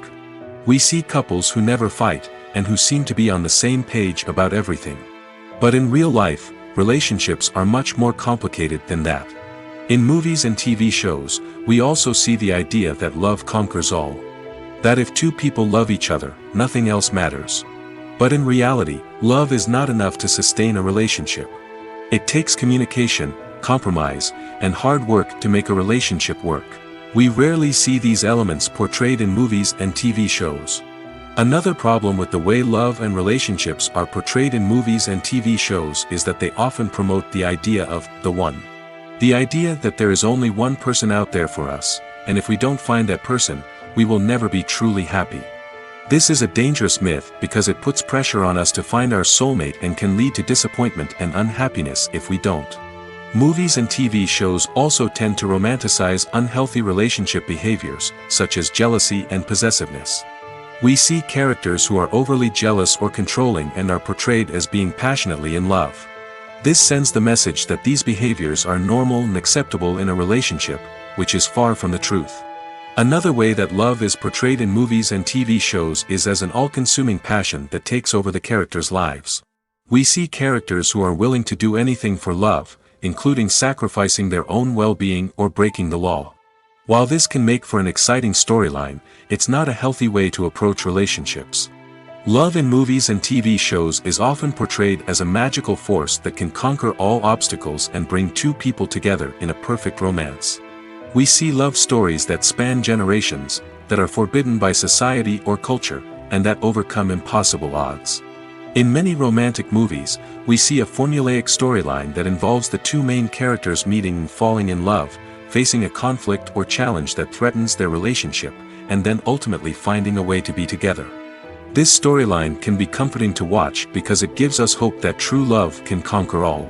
We see couples who never fight, and who seem to be on the same page about everything. But in real life, relationships are much more complicated than that. In movies and TV shows, we also see the idea that love conquers all. That if two people love each other, nothing else matters. But in reality, love is not enough to sustain a relationship. It takes communication, compromise, and hard work to make a relationship work. We rarely see these elements portrayed in movies and TV shows. Another problem with the way love and relationships are portrayed in movies and TV shows is that they often promote the idea of the one. The idea that there is only one person out there for us, and if we don't find that person, we will never be truly happy. This is a dangerous myth because it puts pressure on us to find our soulmate and can lead to disappointment and unhappiness if we don't. Movies and TV shows also tend to romanticize unhealthy relationship behaviors, such as jealousy and possessiveness. We see characters who are overly jealous or controlling and are portrayed as being passionately in love. This sends the message that these behaviors are normal and acceptable in a relationship, which is far from the truth. Another way that love is portrayed in movies and TV shows is as an all-consuming passion that takes over the characters' lives. We see characters who are willing to do anything for love, including sacrificing their own well-being or breaking the law. While this can make for an exciting storyline, it's not a healthy way to approach relationships. Love in movies and TV shows is often portrayed as a magical force that can conquer all obstacles and bring two people together in a perfect romance. We see love stories that span generations, that are forbidden by society or culture, and that overcome impossible odds. In many romantic movies, we see a formulaic storyline that involves the two main characters meeting and falling in love, facing a conflict or challenge that threatens their relationship, and then ultimately finding a way to be together. This storyline can be comforting to watch because it gives us hope that true love can conquer all.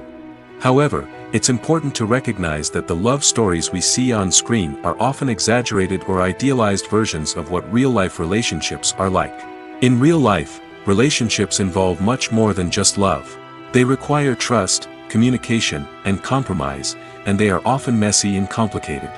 However, it's important to recognize that the love stories we see on screen are often exaggerated or idealized versions of what real-life relationships are like. In real life, relationships involve much more than just love. They require trust, communication, and compromise, and they are often messy and complicated.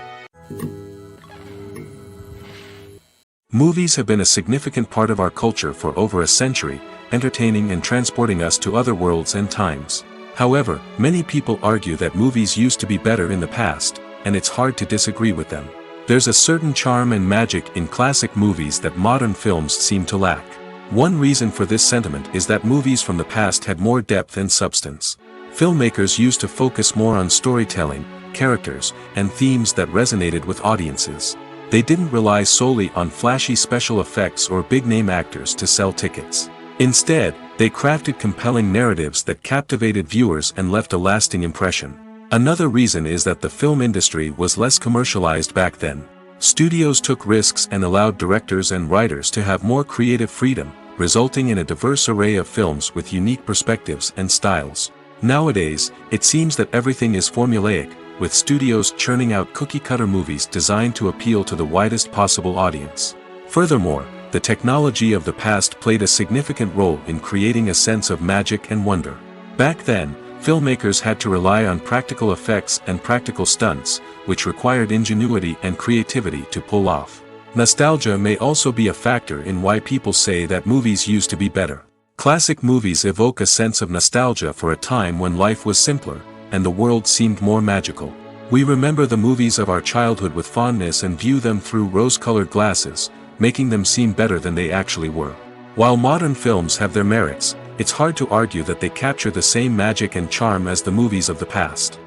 Movies have been a significant part of our culture for over a century, entertaining and transporting us to other worlds and times. However, many people argue that movies used to be better in the past, and it's hard to disagree with them. There's a certain charm and magic in classic movies that modern films seem to lack. One reason for this sentiment is that movies from the past had more depth and substance. Filmmakers used to focus more on storytelling, characters, and themes that resonated with audiences. They didn't rely solely on flashy special effects or big-name actors to sell tickets. Instead, they crafted compelling narratives that captivated viewers and left a lasting impression. Another reason is that the film industry was less commercialized back then. Studios took risks and allowed directors and writers to have more creative freedom, resulting in a diverse array of films with unique perspectives and styles. Nowadays, it seems that everything is formulaic, with studios churning out cookie-cutter movies designed to appeal to the widest possible audience. Furthermore, the technology of the past played a significant role in creating a sense of magic and wonder. Back then, filmmakers had to rely on practical effects and practical stunts, which required ingenuity and creativity to pull off. Nostalgia may also be a factor in why people say that movies used to be better. Classic movies evoke a sense of nostalgia for a time when life was simpler, and the world seemed more magical. We remember the movies of our childhood with fondness and view them through rose-colored glasses, making them seem better than they actually were. While modern films have their merits, it's hard to argue that they capture the same magic and charm as the movies of the past.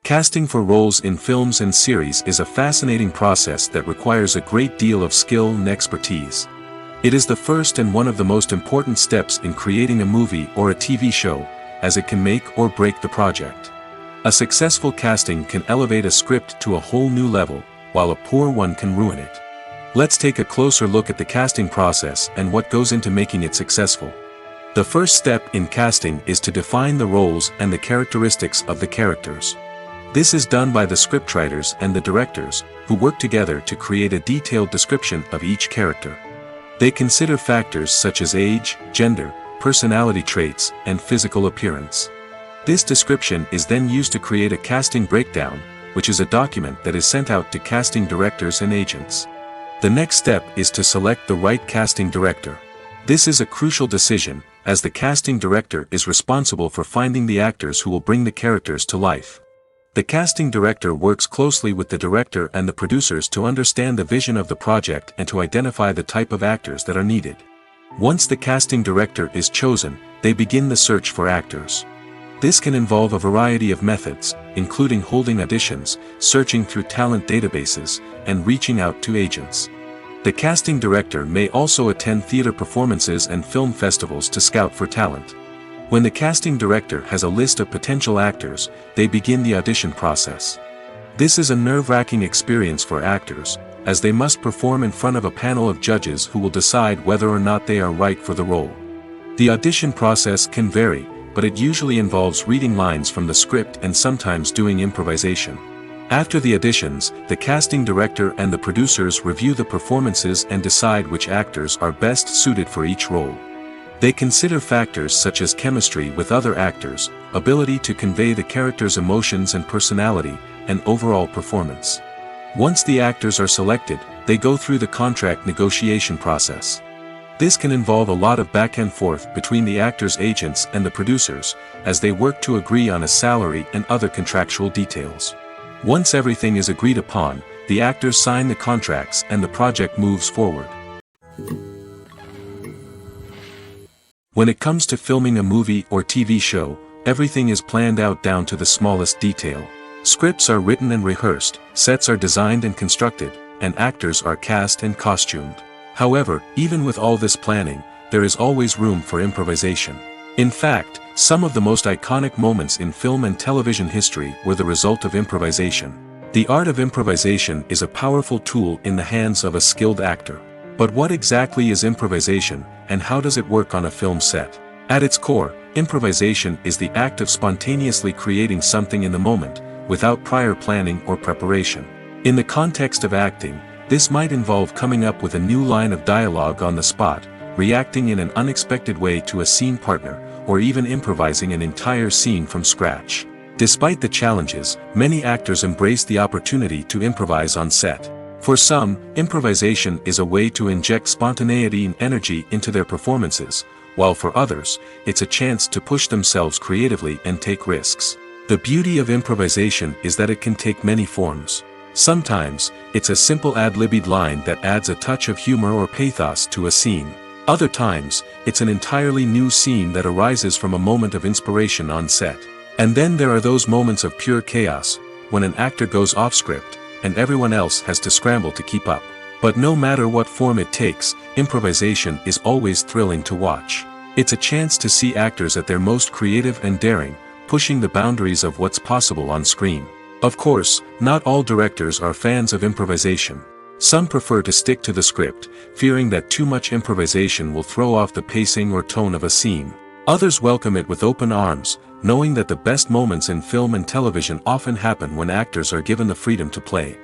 Casting for roles in films and series is a fascinating process that requires a great deal of skill and expertise. It is the first and one of the most important steps in creating a movie or a TV show, as it can make or break the project. A successful casting can elevate a script to a whole new level, while a poor one can ruin it. Let's take a closer look at the casting process and what goes into making it successful. The first step in casting is to define the roles and the characteristics of the characters. This is done by the scriptwriters and the directors, who work together to create a detailed description of each character. They consider factors such as age, gender, personality traits, and physical appearance. This description is then used to create a casting breakdown, which is a document that is sent out to casting directors and agents. The next step is to select the right casting director. This is a crucial decision, as the casting director is responsible for finding the actors who will bring the characters to life. The casting director works closely with the director and the producers to understand the vision of the project and to identify the type of actors that are needed. Once the casting director is chosen, they begin the search for actors. This can involve a variety of methods, including holding auditions, searching through talent databases, and reaching out to agents. The casting director may also attend theater performances and film festivals to scout for talent. When the casting director has a list of potential actors, they begin the audition process. This is a nerve-wracking experience for actors, as they must perform in front of a panel of judges who will decide whether or not they are right for the role. The audition process can vary, but it usually involves reading lines from the script and sometimes doing improvisation. After the auditions, the casting director and the producers review the performances and decide which actors are best suited for each role. They consider factors such as chemistry with other actors, ability to convey the character's emotions and personality, and overall performance. Once the actors are selected, they go through the contract negotiation process. This can involve a lot of back and forth between the actors' agents and the producers, as they work to agree on a salary and other contractual details. Once everything is agreed upon, the actors sign the contracts and the project moves forward. When it comes to filming a movie or TV show, everything is planned out down to the smallest detail. Scripts are written and rehearsed, sets are designed and constructed, and actors are cast and costumed. However, even with all this planning, there is always room for improvisation. In fact, some of the most iconic moments in film and television history were the result of improvisation. The art of improvisation is a powerful tool in the hands of a skilled actor. But what exactly is improvisation, and how does it work on a film set? At its core, improvisation is the act of spontaneously creating something in the moment, without prior planning or preparation. In the context of acting, this might involve coming up with a new line of dialogue on the spot, reacting in an unexpected way to a scene partner, or even improvising an entire scene from scratch. Despite the challenges, many actors embrace the opportunity to improvise on set. For some, improvisation is a way to inject spontaneity and energy into their performances, while for others, it's a chance to push themselves creatively and take risks. The beauty of improvisation is that it can take many forms. Sometimes, it's a simple ad-libbed line that adds a touch of humor or pathos to a scene. Other times, it's an entirely new scene that arises from a moment of inspiration on set. And then there are those moments of pure chaos, when an actor goes off script, and everyone else has to scramble to keep up. But no matter what form it takes, improvisation is always thrilling to watch. It's a chance to see actors at their most creative and daring, pushing the boundaries of what's possible on screen. Of course, not all directors are fans of improvisation. Some prefer to stick to the script, fearing that too much improvisation will throw off the pacing or tone of a scene. Others welcome it with open arms, knowing that the best moments in film and television often happen when actors are given the freedom to play.